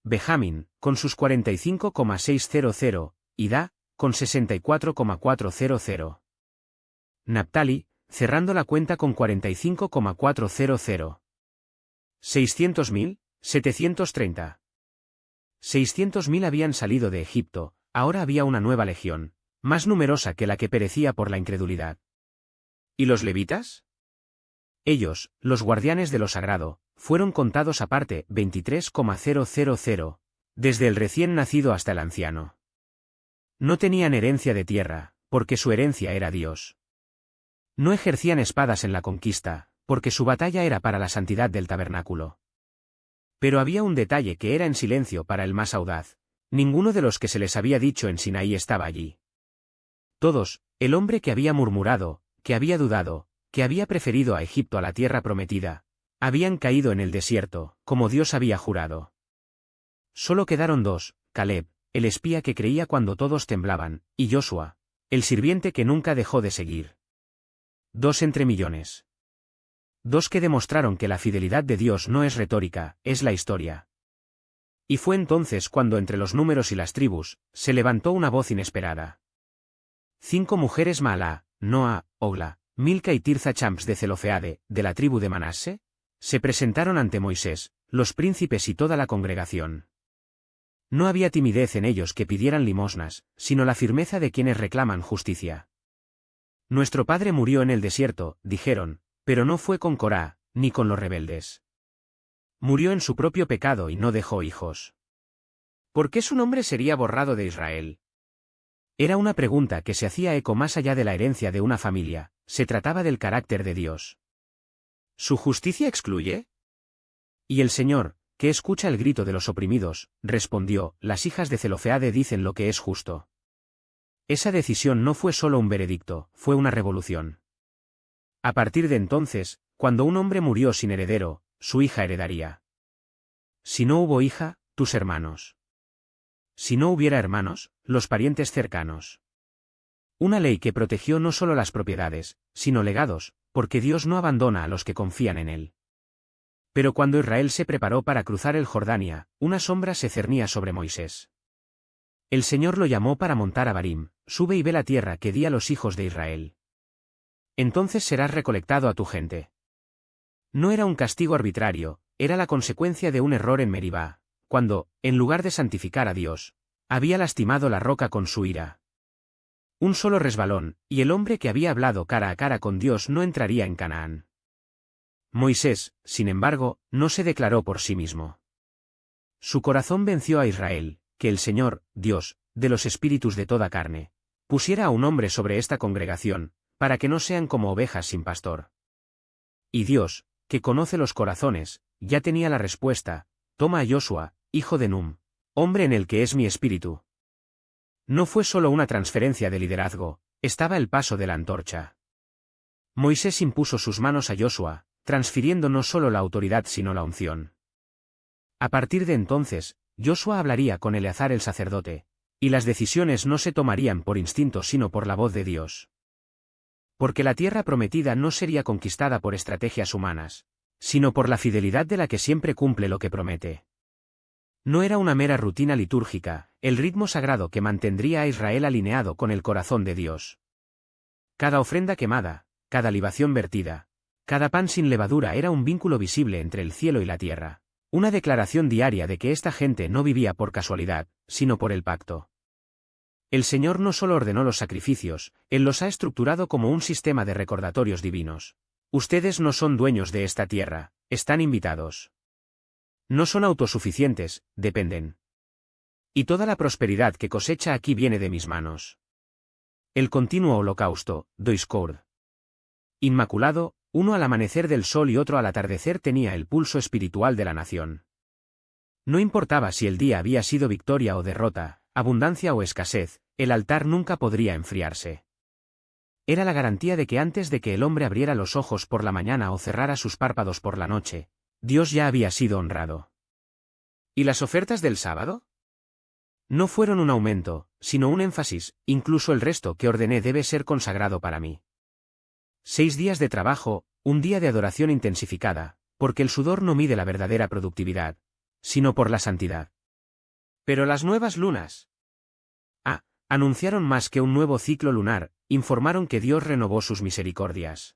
Benjamín, con sus 45,600, y Da, con 64,400. Naptali, cerrando la cuenta con 45,400. 600.000, 730. 600.000 habían salido de Egipto, ahora había una nueva legión, más numerosa que la que perecía por la incredulidad. ¿Y los levitas? Ellos, los guardianes de lo sagrado, fueron contados aparte, 23,000, desde el recién nacido hasta el anciano. No tenían herencia de tierra, porque su herencia era Dios. No ejercían espadas en la conquista, porque su batalla era para la santidad del tabernáculo. Pero había un detalle que era en silencio para el más audaz. Ninguno de los que se les había dicho en Sinaí estaba allí. Todos, el hombre que había murmurado, que había dudado, que había preferido a Egipto a la tierra prometida, habían caído en el desierto, como Dios había jurado. Solo quedaron dos, Caleb, el espía que creía cuando todos temblaban, y Joshua, el sirviente que nunca dejó de seguir. 2 entre millones. 2 que demostraron que la fidelidad de Dios no es retórica, es la historia. Y fue entonces cuando entre los números y las tribus, se levantó una voz inesperada. 5 mujeres Maalá, Noa, Ogla, Milca y Tirza Champs de Zelofeade, de la tribu de Manase, se presentaron ante Moisés, los príncipes y toda la congregación. No había timidez en ellos que pidieran limosnas, sino la firmeza de quienes reclaman justicia. Nuestro padre murió en el desierto, dijeron, pero no fue con Corá, ni con los rebeldes. Murió en su propio pecado y no dejó hijos. ¿Por qué su nombre sería borrado de Israel? Era una pregunta que se hacía eco más allá de la herencia de una familia, se trataba del carácter de Dios. ¿Su justicia excluye? Y el Señor, que escucha el grito de los oprimidos, respondió, las hijas de Zelofeade dicen lo que es justo. Esa decisión no fue solo un veredicto, fue una revolución. A partir de entonces, cuando un hombre murió sin heredero, su hija heredaría. Si no hubo hija, tus hermanos. Si no hubiera hermanos, los parientes cercanos. Una ley que protegió no solo las propiedades, sino legados, porque Dios no abandona a los que confían en él. Pero cuando Israel se preparó para cruzar el Jordania, una sombra se cernía sobre Moisés. El Señor lo llamó para montar a Barim, sube y ve la tierra que di a los hijos de Israel. Entonces serás recolectado a tu gente. No era un castigo arbitrario, era la consecuencia de un error en Meribá, cuando, en lugar de santificar a Dios, había lastimado la roca con su ira. Un solo resbalón, y el hombre que había hablado cara a cara con Dios no entraría en Canaán. Moisés, sin embargo, no se declaró por sí mismo. Su corazón venció a Israel, que el Señor, Dios, de los espíritus de toda carne, pusiera a un hombre sobre esta congregación, para que no sean como ovejas sin pastor. Y Dios, que conoce los corazones, ya tenía la respuesta, toma a Joshua, hijo de Num, hombre en el que es mi espíritu. No fue solo una transferencia de liderazgo, estaba el paso de la antorcha. Moisés impuso sus manos a Joshua, transfiriendo no solo la autoridad sino la unción. A partir de entonces, Joshua hablaría con Eleazar el sacerdote, y las decisiones no se tomarían por instinto sino por la voz de Dios. Porque la tierra prometida no sería conquistada por estrategias humanas, sino por la fidelidad de la que siempre cumple lo que promete. No era una mera rutina litúrgica, el ritmo sagrado que mantendría a Israel alineado con el corazón de Dios. Cada ofrenda quemada, cada libación vertida, cada pan sin levadura era un vínculo visible entre el cielo y la tierra, una declaración diaria de que esta gente no vivía por casualidad, sino por el pacto. El Señor no solo ordenó los sacrificios, Él los ha estructurado como un sistema de recordatorios divinos. Ustedes no son dueños de esta tierra, están invitados. No son autosuficientes, dependen. Y toda la prosperidad que cosecha aquí viene de mis manos. El continuo holocausto, Doiscord. Inmaculado, uno al amanecer del sol y otro al atardecer tenía el pulso espiritual de la nación. No importaba si el día había sido victoria o derrota, abundancia o escasez, el altar nunca podría enfriarse. Era la garantía de que antes de que el hombre abriera los ojos por la mañana o cerrara sus párpados por la noche, Dios ya había sido honrado. ¿Y las ofertas del sábado? No fueron un aumento, sino un énfasis, incluso el resto que ordené debe ser consagrado para mí. 6 días de trabajo, un día de adoración intensificada, porque el sudor no mide la verdadera productividad, sino por la santidad. Pero las nuevas lunas. Anunciaron más que un nuevo ciclo lunar, informaron que Dios renovó sus misericordias.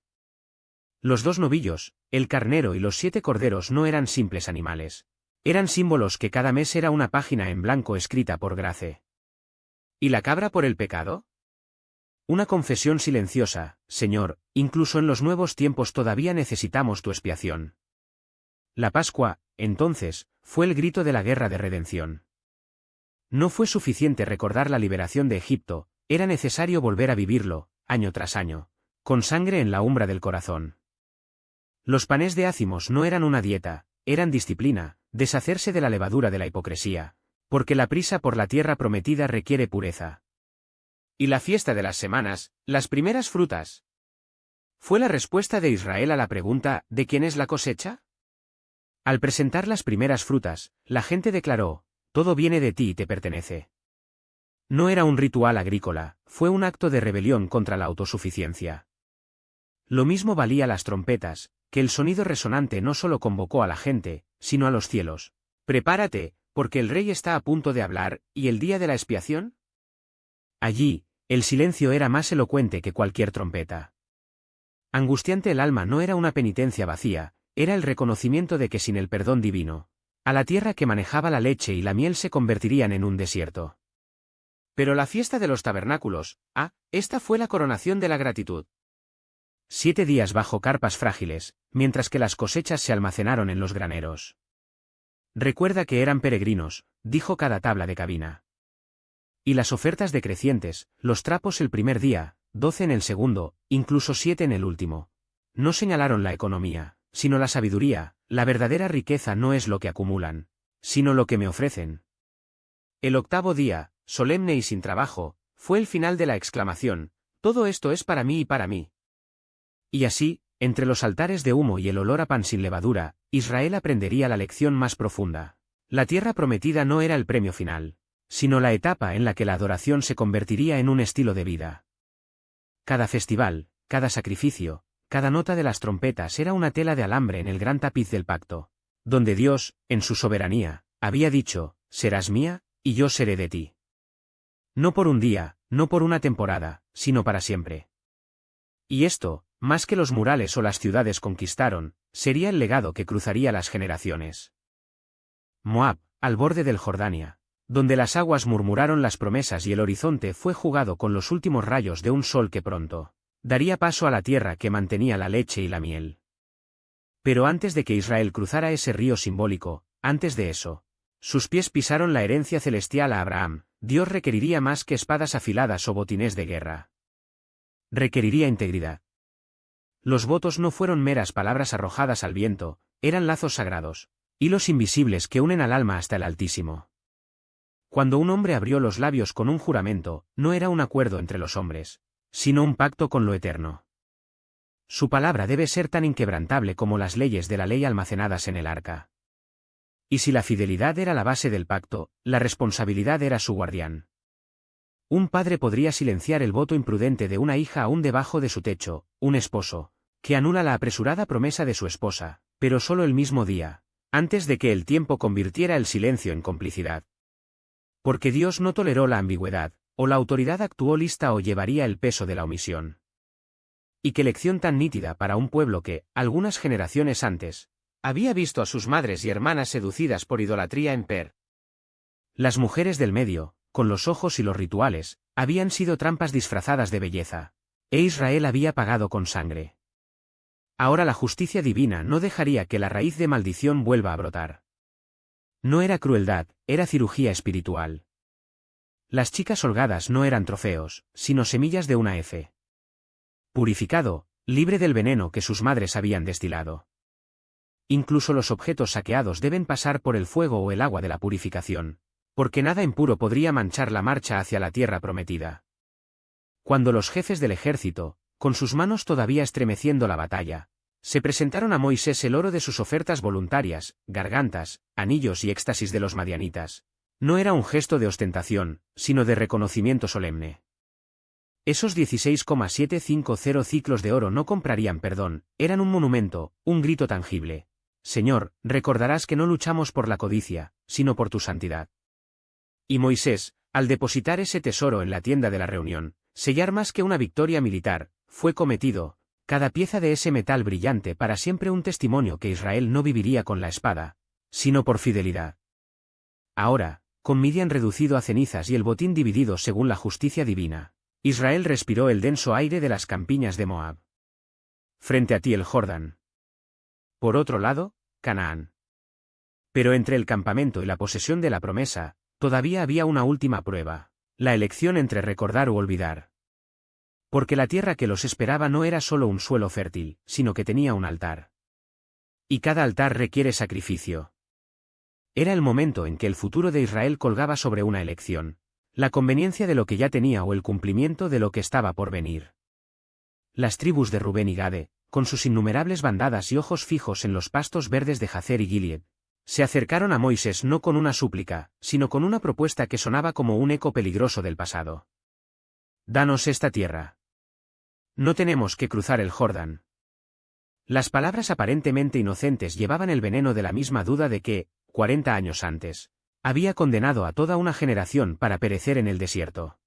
Los 2 novillos, el carnero y los 7 corderos no eran simples animales. Eran símbolos que cada mes era una página en blanco escrita por Grace. ¿Y la cabra por el pecado? Una confesión silenciosa, Señor, incluso en los nuevos tiempos todavía necesitamos tu expiación. La Pascua, entonces, fue el grito de la guerra de redención. No fue suficiente recordar la liberación de Egipto, era necesario volver a vivirlo, año tras año, con sangre en la umbra del corazón. Los panes de ácimos no eran una dieta, eran disciplina, deshacerse de la levadura de la hipocresía, porque la prisa por la tierra prometida requiere pureza. ¿Y la fiesta de las semanas, las primeras frutas? ¿Fue la respuesta de Israel a la pregunta, ¿de quién es la cosecha? Al presentar las primeras frutas, la gente declaró, todo viene de ti y te pertenece. No era un ritual agrícola, fue un acto de rebelión contra la autosuficiencia. Lo mismo valía las trompetas, que el sonido resonante no solo convocó a la gente, sino a los cielos. Prepárate, porque el rey está a punto de hablar, ¿y el día de la expiación? Allí, el silencio era más elocuente que cualquier trompeta. Angustiante el alma no era una penitencia vacía, era el reconocimiento de que sin el perdón divino, a la tierra que manejaba la leche y la miel se convertirían en un desierto. Pero la fiesta de los tabernáculos, esta fue la coronación de la gratitud. 7 días bajo carpas frágiles, mientras que las cosechas se almacenaron en los graneros. Recuerda que eran peregrinos, dijo cada tabla de cabina. Y las ofertas decrecientes, los trapos el primer día, 12 en el segundo, incluso 7 en el último. No señalaron la economía, sino la sabiduría. La verdadera riqueza no es lo que acumulan, sino lo que me ofrecen. El 8º día, solemne y sin trabajo, fue el final de la exclamación, todo esto es para mí y para mí. Y así, entre los altares de humo y el olor a pan sin levadura, Israel aprendería la lección más profunda. La tierra prometida no era el premio final, sino la etapa en la que la adoración se convertiría en un estilo de vida. Cada festival, cada sacrificio, cada nota de las trompetas era una tela de alambre en el gran tapiz del pacto, donde Dios, en su soberanía, había dicho, serás mía, y yo seré de ti. No por un día, no por una temporada, sino para siempre. Y esto, más que los murales o las ciudades conquistaron, sería el legado que cruzaría las generaciones. Moab, al borde del Jordania, donde las aguas murmuraron las promesas y el horizonte fue jugado con los últimos rayos de un sol que pronto daría paso a la tierra que mantenía la leche y la miel. Pero antes de que Israel cruzara ese río simbólico, antes de eso, sus pies pisaron la herencia celestial a Abraham. Dios requeriría más que espadas afiladas o botines de guerra. Requeriría integridad. Los votos no fueron meras palabras arrojadas al viento, eran lazos sagrados, hilos invisibles que unen al alma hasta el Altísimo. Cuando un hombre abrió los labios con un juramento, no era un acuerdo entre los hombres, sino un pacto con lo eterno. Su palabra debe ser tan inquebrantable como las leyes de la ley almacenadas en el arca. Y si la fidelidad era la base del pacto, la responsabilidad era su guardián. Un padre podría silenciar el voto imprudente de una hija aún debajo de su techo, un esposo, que anula la apresurada promesa de su esposa, pero solo el mismo día, antes de que el tiempo convirtiera el silencio en complicidad. Porque Dios no toleró la ambigüedad, o la autoridad actuó lista o llevaría el peso de la omisión. Y qué lección tan nítida para un pueblo que, algunas generaciones antes, había visto a sus madres y hermanas seducidas por idolatría en Per. Las mujeres del medio, con los ojos y los rituales, habían sido trampas disfrazadas de belleza, e Israel había pagado con sangre. Ahora la justicia divina no dejaría que la raíz de maldición vuelva a brotar. No era crueldad, era cirugía espiritual. Las chicas holgadas no eran trofeos, sino semillas de una F. Purificado, libre del veneno que sus madres habían destilado. Incluso los objetos saqueados deben pasar por el fuego o el agua de la purificación, porque nada impuro podría manchar la marcha hacia la tierra prometida. Cuando los jefes del ejército, con sus manos todavía estremeciendo la batalla, se presentaron a Moisés el oro de sus ofertas voluntarias, gargantas, anillos y éxtasis de los madianitas, no era un gesto de ostentación, sino de reconocimiento solemne. Esos 16,750 ciclos de oro no comprarían perdón, eran un monumento, un grito tangible. Señor, recordarás que no luchamos por la codicia, sino por tu santidad. Y Moisés, al depositar ese tesoro en la tienda de la reunión, sellar más que una victoria militar, fue cometido, cada pieza de ese metal brillante para siempre un testimonio que Israel no viviría con la espada, sino por fidelidad. Ahora, con Midian reducido a cenizas y el botín dividido según la justicia divina, Israel respiró el denso aire de las campiñas de Moab. Frente a ti el Jordán. Por otro lado, Canaán. Pero entre el campamento y la posesión de la promesa, todavía había una última prueba, la elección entre recordar u olvidar. Porque la tierra que los esperaba no era solo un suelo fértil, sino que tenía un altar. Y cada altar requiere sacrificio. Era el momento en que el futuro de Israel colgaba sobre una elección, la conveniencia de lo que ya tenía o el cumplimiento de lo que estaba por venir. Las tribus de Rubén y Gade, con sus innumerables bandadas y ojos fijos en los pastos verdes de Jazer y Gilead, se acercaron a Moisés no con una súplica, sino con una propuesta que sonaba como un eco peligroso del pasado. Danos esta tierra. No tenemos que cruzar el Jordán. Las palabras aparentemente inocentes llevaban el veneno de la misma duda de que, 40 años antes, había condenado a toda una generación para perecer en el desierto.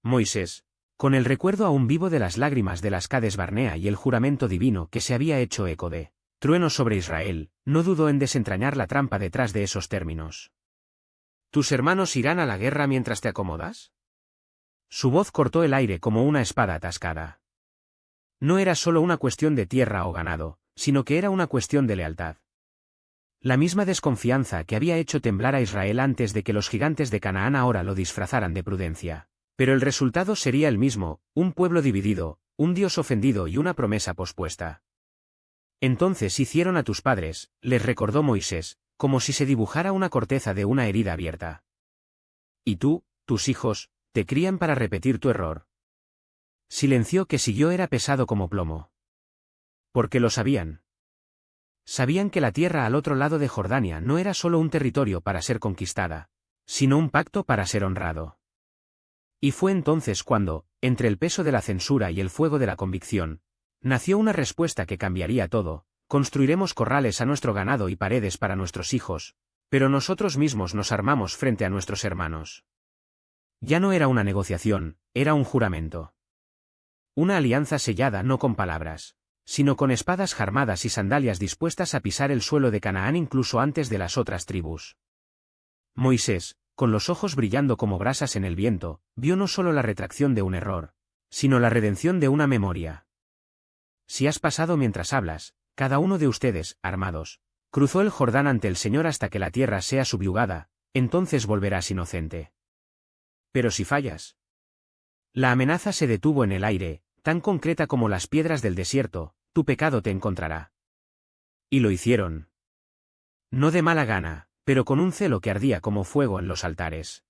Moisés, con el recuerdo aún vivo de las lágrimas de las Cades Barnea y el juramento divino que se había hecho eco de trueno sobre Israel, no dudó en desentrañar la trampa detrás de esos términos. ¿Tus hermanos irán a la guerra mientras te acomodas? Su voz cortó el aire como una espada atascada. No era solo una cuestión de tierra o ganado, sino que era una cuestión de lealtad. La misma desconfianza que había hecho temblar a Israel antes de que los gigantes de Canaán ahora lo disfrazaran de prudencia. Pero el resultado sería el mismo, un pueblo dividido, un Dios ofendido y una promesa pospuesta. Entonces hicieron a tus padres, les recordó Moisés, como si se dibujara una corteza de una herida abierta. Y tú, tus hijos, te crían para repetir tu error. Silencio que siguió era pesado como plomo. Porque lo sabían. Sabían que la tierra al otro lado de Jordania no era solo un territorio para ser conquistada, sino un pacto para ser honrado. Y fue entonces cuando, entre el peso de la censura y el fuego de la convicción, nació una respuesta que cambiaría todo: construiremos corrales a nuestro ganado y paredes para nuestros hijos, pero nosotros mismos nos armamos frente a nuestros hermanos. Ya no era una negociación, era un juramento. Una alianza sellada no con palabras, sino con espadas jarmadas y sandalias dispuestas a pisar el suelo de Canaán incluso antes de las otras tribus. Moisés, con los ojos brillando como brasas en el viento, vio no solo la retracción de un error, sino la redención de una memoria. Si has pasado mientras hablas, cada uno de ustedes, armados, cruzó el Jordán ante el Señor hasta que la tierra sea subyugada, entonces volverás inocente. Pero si fallas. La amenaza se detuvo en el aire, tan concreta como las piedras del desierto: tu pecado te encontrará. Y lo hicieron. No de mala gana, pero con un celo que ardía como fuego en los altares.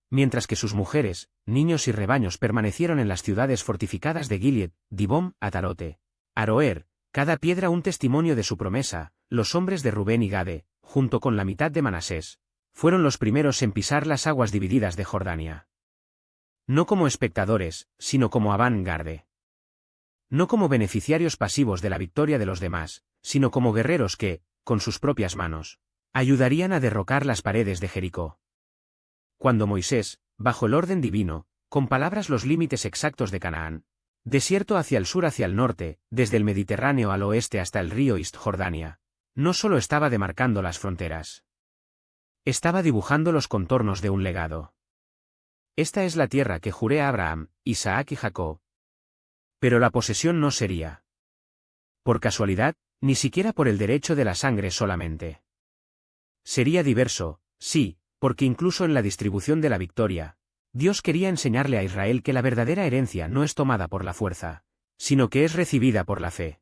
Mientras que sus mujeres, niños y rebaños permanecieron en las ciudades fortificadas de Gilead, Dibón, Atarote, Aroer, cada piedra un testimonio de su promesa, los hombres de Rubén y Gade, junto con la mitad de Manasés, fueron los primeros en pisar las aguas divididas de Jordania. No como espectadores, sino como avant-garde. No como beneficiarios pasivos de la victoria de los demás, sino como guerreros que, con sus propias manos, ayudarían a derrocar las paredes de Jericó. Cuando Moisés, bajo el orden divino, con palabras los límites exactos de Canaán, desierto hacia el sur hacia el norte, desde el Mediterráneo al oeste hasta el río Jordania, no solo estaba demarcando las fronteras. Estaba dibujando los contornos de un legado. esta es la tierra que juré a Abraham, Isaac y Jacob. Pero la posesión no sería por casualidad, ni siquiera por el derecho de la sangre solamente. Sería diverso, sí, porque incluso en la distribución de la victoria, Dios quería enseñarle a Israel que la verdadera herencia no es tomada por la fuerza, sino que es recibida por la fe.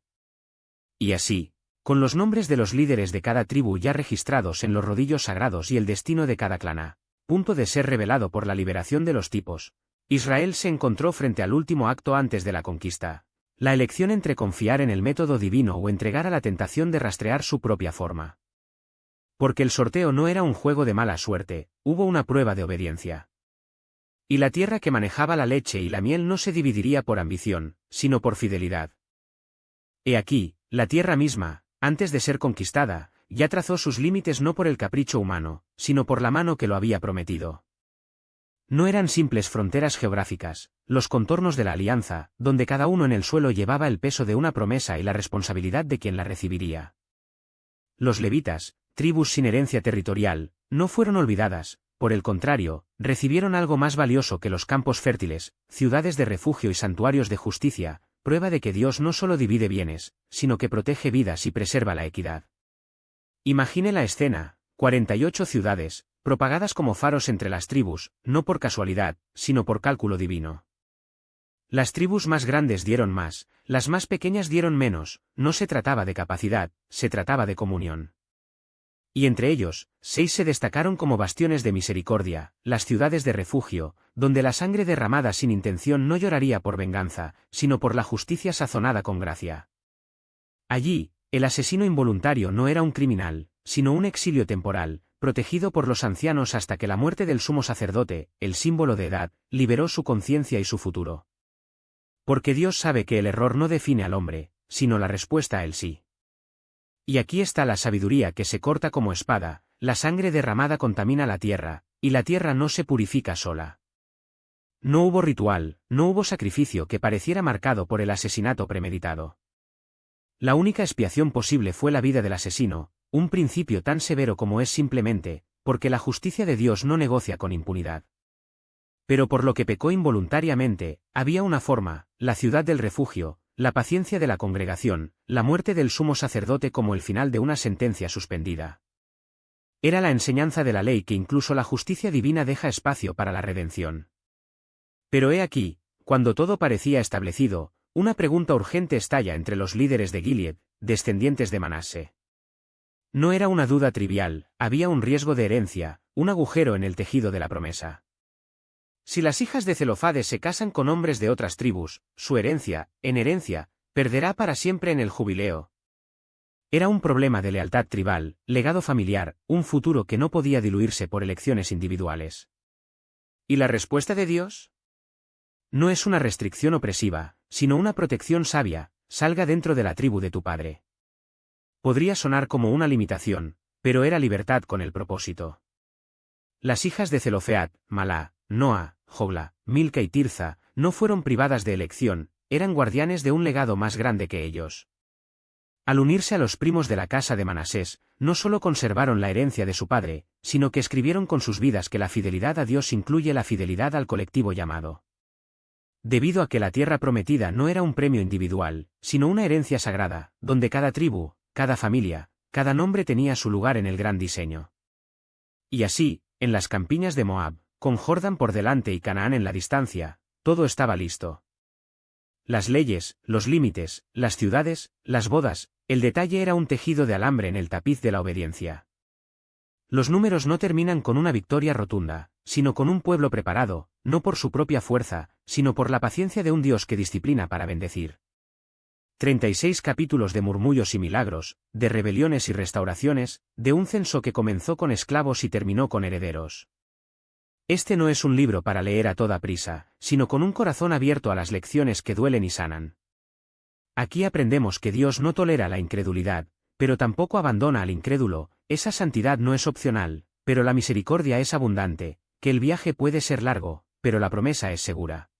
Y así, con los nombres de los líderes de cada tribu ya registrados en los rodillos sagrados y el destino de cada clan a punto de ser revelado por la liberación de los tipos, Israel se encontró frente al último acto antes de la conquista, la elección entre confiar en el método divino o entregar a la tentación de rastrear su propia forma. Porque el sorteo no era un juego de mala suerte, hubo una prueba de obediencia. Y la tierra que manejaba la leche y la miel no se dividiría por ambición, sino por fidelidad. He aquí, la tierra misma, antes de ser conquistada, ya trazó sus límites no por el capricho humano, sino por la mano que lo había prometido. No eran simples fronteras geográficas, los contornos de la alianza, donde cada uno en el suelo llevaba el peso de una promesa y la responsabilidad de quien la recibiría. Los levitas, tribus sin herencia territorial, no fueron olvidadas, por el contrario, recibieron algo más valioso que los campos fértiles, ciudades de refugio y santuarios de justicia, prueba de que Dios no solo divide bienes, sino que protege vidas y preserva la equidad. Imagine la escena, 48 ciudades, propagadas como faros entre las tribus, no por casualidad, sino por cálculo divino. Las tribus más grandes dieron más, las más pequeñas dieron menos, no se trataba de capacidad, se trataba de comunión. Y entre ellos, 6 se destacaron como bastiones de misericordia, las ciudades de refugio, donde la sangre derramada sin intención no lloraría por venganza, sino por la justicia sazonada con gracia. Allí, el asesino involuntario no era un criminal, sino un exilio temporal, protegido por los ancianos hasta que la muerte del sumo sacerdote, el símbolo de edad, liberó su conciencia y su futuro. Porque Dios sabe que el error no define al hombre, sino la respuesta a él sí. Y aquí está la sabiduría que se corta como espada, la sangre derramada contamina la tierra, y la tierra no se purifica sola. No hubo ritual, no hubo sacrificio que pareciera marcado por el asesinato premeditado. La única expiación posible fue la vida del asesino, un principio tan severo como es simplemente, porque la justicia de Dios no negocia con impunidad. Pero por lo que pecó involuntariamente, había una forma, la ciudad del refugio, la paciencia de la congregación, la muerte del sumo sacerdote como el final de una sentencia suspendida. Era la enseñanza de la ley que incluso la justicia divina deja espacio para la redención. Pero he aquí, cuando todo parecía establecido, una pregunta urgente estalla entre los líderes de Gilead, descendientes de Manasé. No era una duda trivial, había un riesgo de herencia, un agujero en el tejido de la promesa. Si las hijas de Zelofade se casan con hombres de otras tribus, su herencia, en herencia, perderá para siempre en el jubileo. Era un problema de lealtad tribal, legado familiar, un futuro que no podía diluirse por elecciones individuales. ¿Y la respuesta de Dios? No es una restricción opresiva, sino una protección sabia, salga dentro de la tribu de tu padre. Podría sonar como una limitación, pero era libertad con el propósito. Las hijas de Zelofead, Malá, Noa, Jogla, Milca y Tirza, no fueron privadas de elección, eran guardianes de un legado más grande que ellos. Al unirse a los primos de la casa de Manasés, no solo conservaron la herencia de su padre, sino que escribieron con sus vidas que la fidelidad a Dios incluye la fidelidad al colectivo llamado. Debido a que la tierra prometida no era un premio individual, sino una herencia sagrada, donde cada tribu, cada familia, cada nombre tenía su lugar en el gran diseño. Y así, en las campiñas de Moab, con Jordán por delante y Canaán en la distancia, todo estaba listo. Las leyes, los límites, las ciudades, las bodas, el detalle era un tejido de alambre en el tapiz de la obediencia. Los números no terminan con una victoria rotunda, sino con un pueblo preparado, no por su propia fuerza, sino por la paciencia de un Dios que disciplina para bendecir. 36 capítulos de murmullos y milagros, de rebeliones y restauraciones, de un censo que comenzó con esclavos y terminó con herederos. Este no es un libro para leer a toda prisa, sino con un corazón abierto a las lecciones que duelen y sanan. Aquí aprendemos que Dios no tolera la incredulidad, pero tampoco abandona al incrédulo, esa santidad no es opcional, pero la misericordia es abundante, que el viaje puede ser largo, pero la promesa es segura.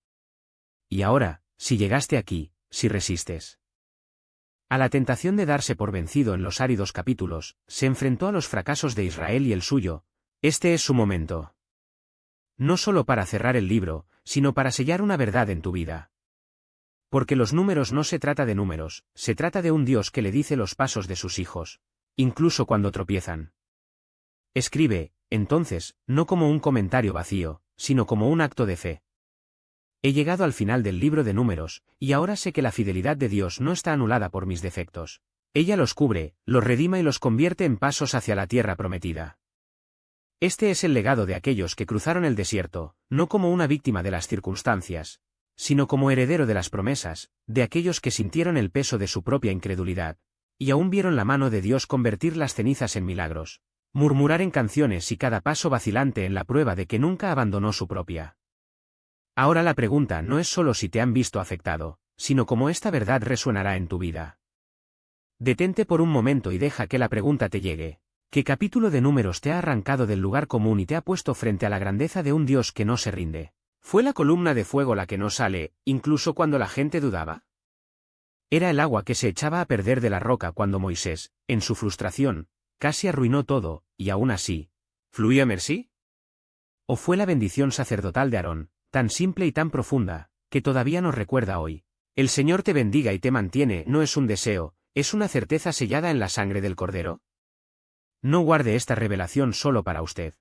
Y ahora, si llegaste aquí, si resistes a la tentación de darse por vencido en los áridos capítulos, se enfrentó a los fracasos de Israel y el suyo, este es su momento. No solo para cerrar el libro, sino para sellar una verdad en tu vida. Porque los números no se trata de números, se trata de un Dios que le dice los pasos de sus hijos, incluso cuando tropiezan. Escribe, entonces, no como un comentario vacío, sino como un acto de fe. He llegado al final del libro de números, y ahora sé que la fidelidad de Dios no está anulada por mis defectos. Ella los cubre, los redima y los convierte en pasos hacia la tierra prometida. Este es el legado de aquellos que cruzaron el desierto, no como una víctima de las circunstancias, sino como heredero de las promesas, de aquellos que sintieron el peso de su propia incredulidad, y aún vieron la mano de Dios convertir las cenizas en milagros, murmurar en canciones y cada paso vacilante en la prueba de que nunca abandonó su propia. Ahora la pregunta no es solo si te han visto afectado, sino cómo esta verdad resuenará en tu vida. Detente por un momento y deja que la pregunta te llegue. ¿Qué capítulo de números te ha arrancado del lugar común y te ha puesto frente a la grandeza de un Dios que no se rinde? ¿Fue la columna de fuego la que no sale, incluso cuando la gente dudaba? ¿Era el agua que se echaba a perder de la roca cuando Moisés, en su frustración, casi arruinó todo, y aún así, fluía Mercy? ¿O fue la bendición sacerdotal de Aarón, tan simple y tan profunda, que todavía nos recuerda hoy? El Señor te bendiga y te mantiene no es un deseo, es una certeza sellada en la sangre del Cordero. No guarde esta revelación solo para usted.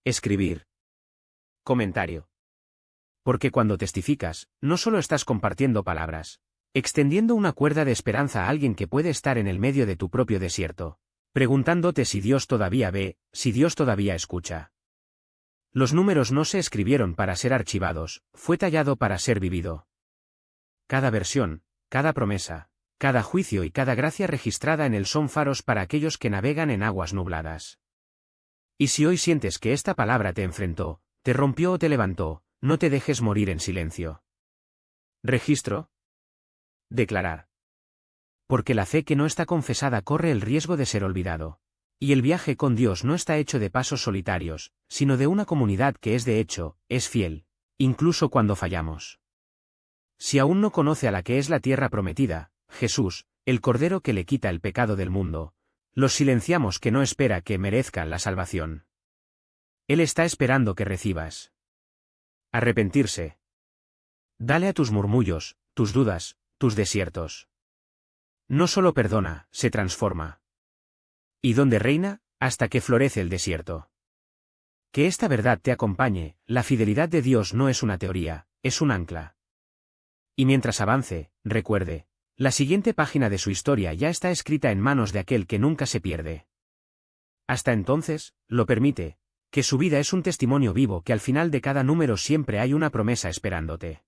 Escribir. Comentario. Porque cuando testificas, no solo estás compartiendo palabras, extendiendo una cuerda de esperanza a alguien que puede estar en el medio de tu propio desierto, preguntándote si Dios todavía ve, si Dios todavía escucha. Los números no se escribieron para ser archivados, fue tallado para ser vivido. Cada versión, cada promesa, cada juicio y cada gracia registrada en él son faros para aquellos que navegan en aguas nubladas. Y si hoy sientes que esta palabra te enfrentó, te rompió o te levantó, no te dejes morir en silencio. Registro. Declarar. Porque la fe que no está confesada corre el riesgo de ser olvidado. Y el viaje con Dios no está hecho de pasos solitarios, sino de una comunidad que es de hecho, es fiel, incluso cuando fallamos. Si aún no conoce a la que es la tierra prometida, Jesús, el Cordero que le quita el pecado del mundo, los silenciamos que no espera que merezcan la salvación. Él está esperando que recibas. Arrepentirse. Dale a tus murmullos, tus dudas, tus desiertos. No solo perdona, se transforma. ¿Y dónde reina? Hasta que florece el desierto. Que esta verdad te acompañe, la fidelidad de Dios no es una teoría, es un ancla. Y mientras avance, recuerde, la siguiente página de su historia ya está escrita en manos de aquel que nunca se pierde. Hasta entonces, lo permite, que su vida es un testimonio vivo que al final de cada número siempre hay una promesa esperándote.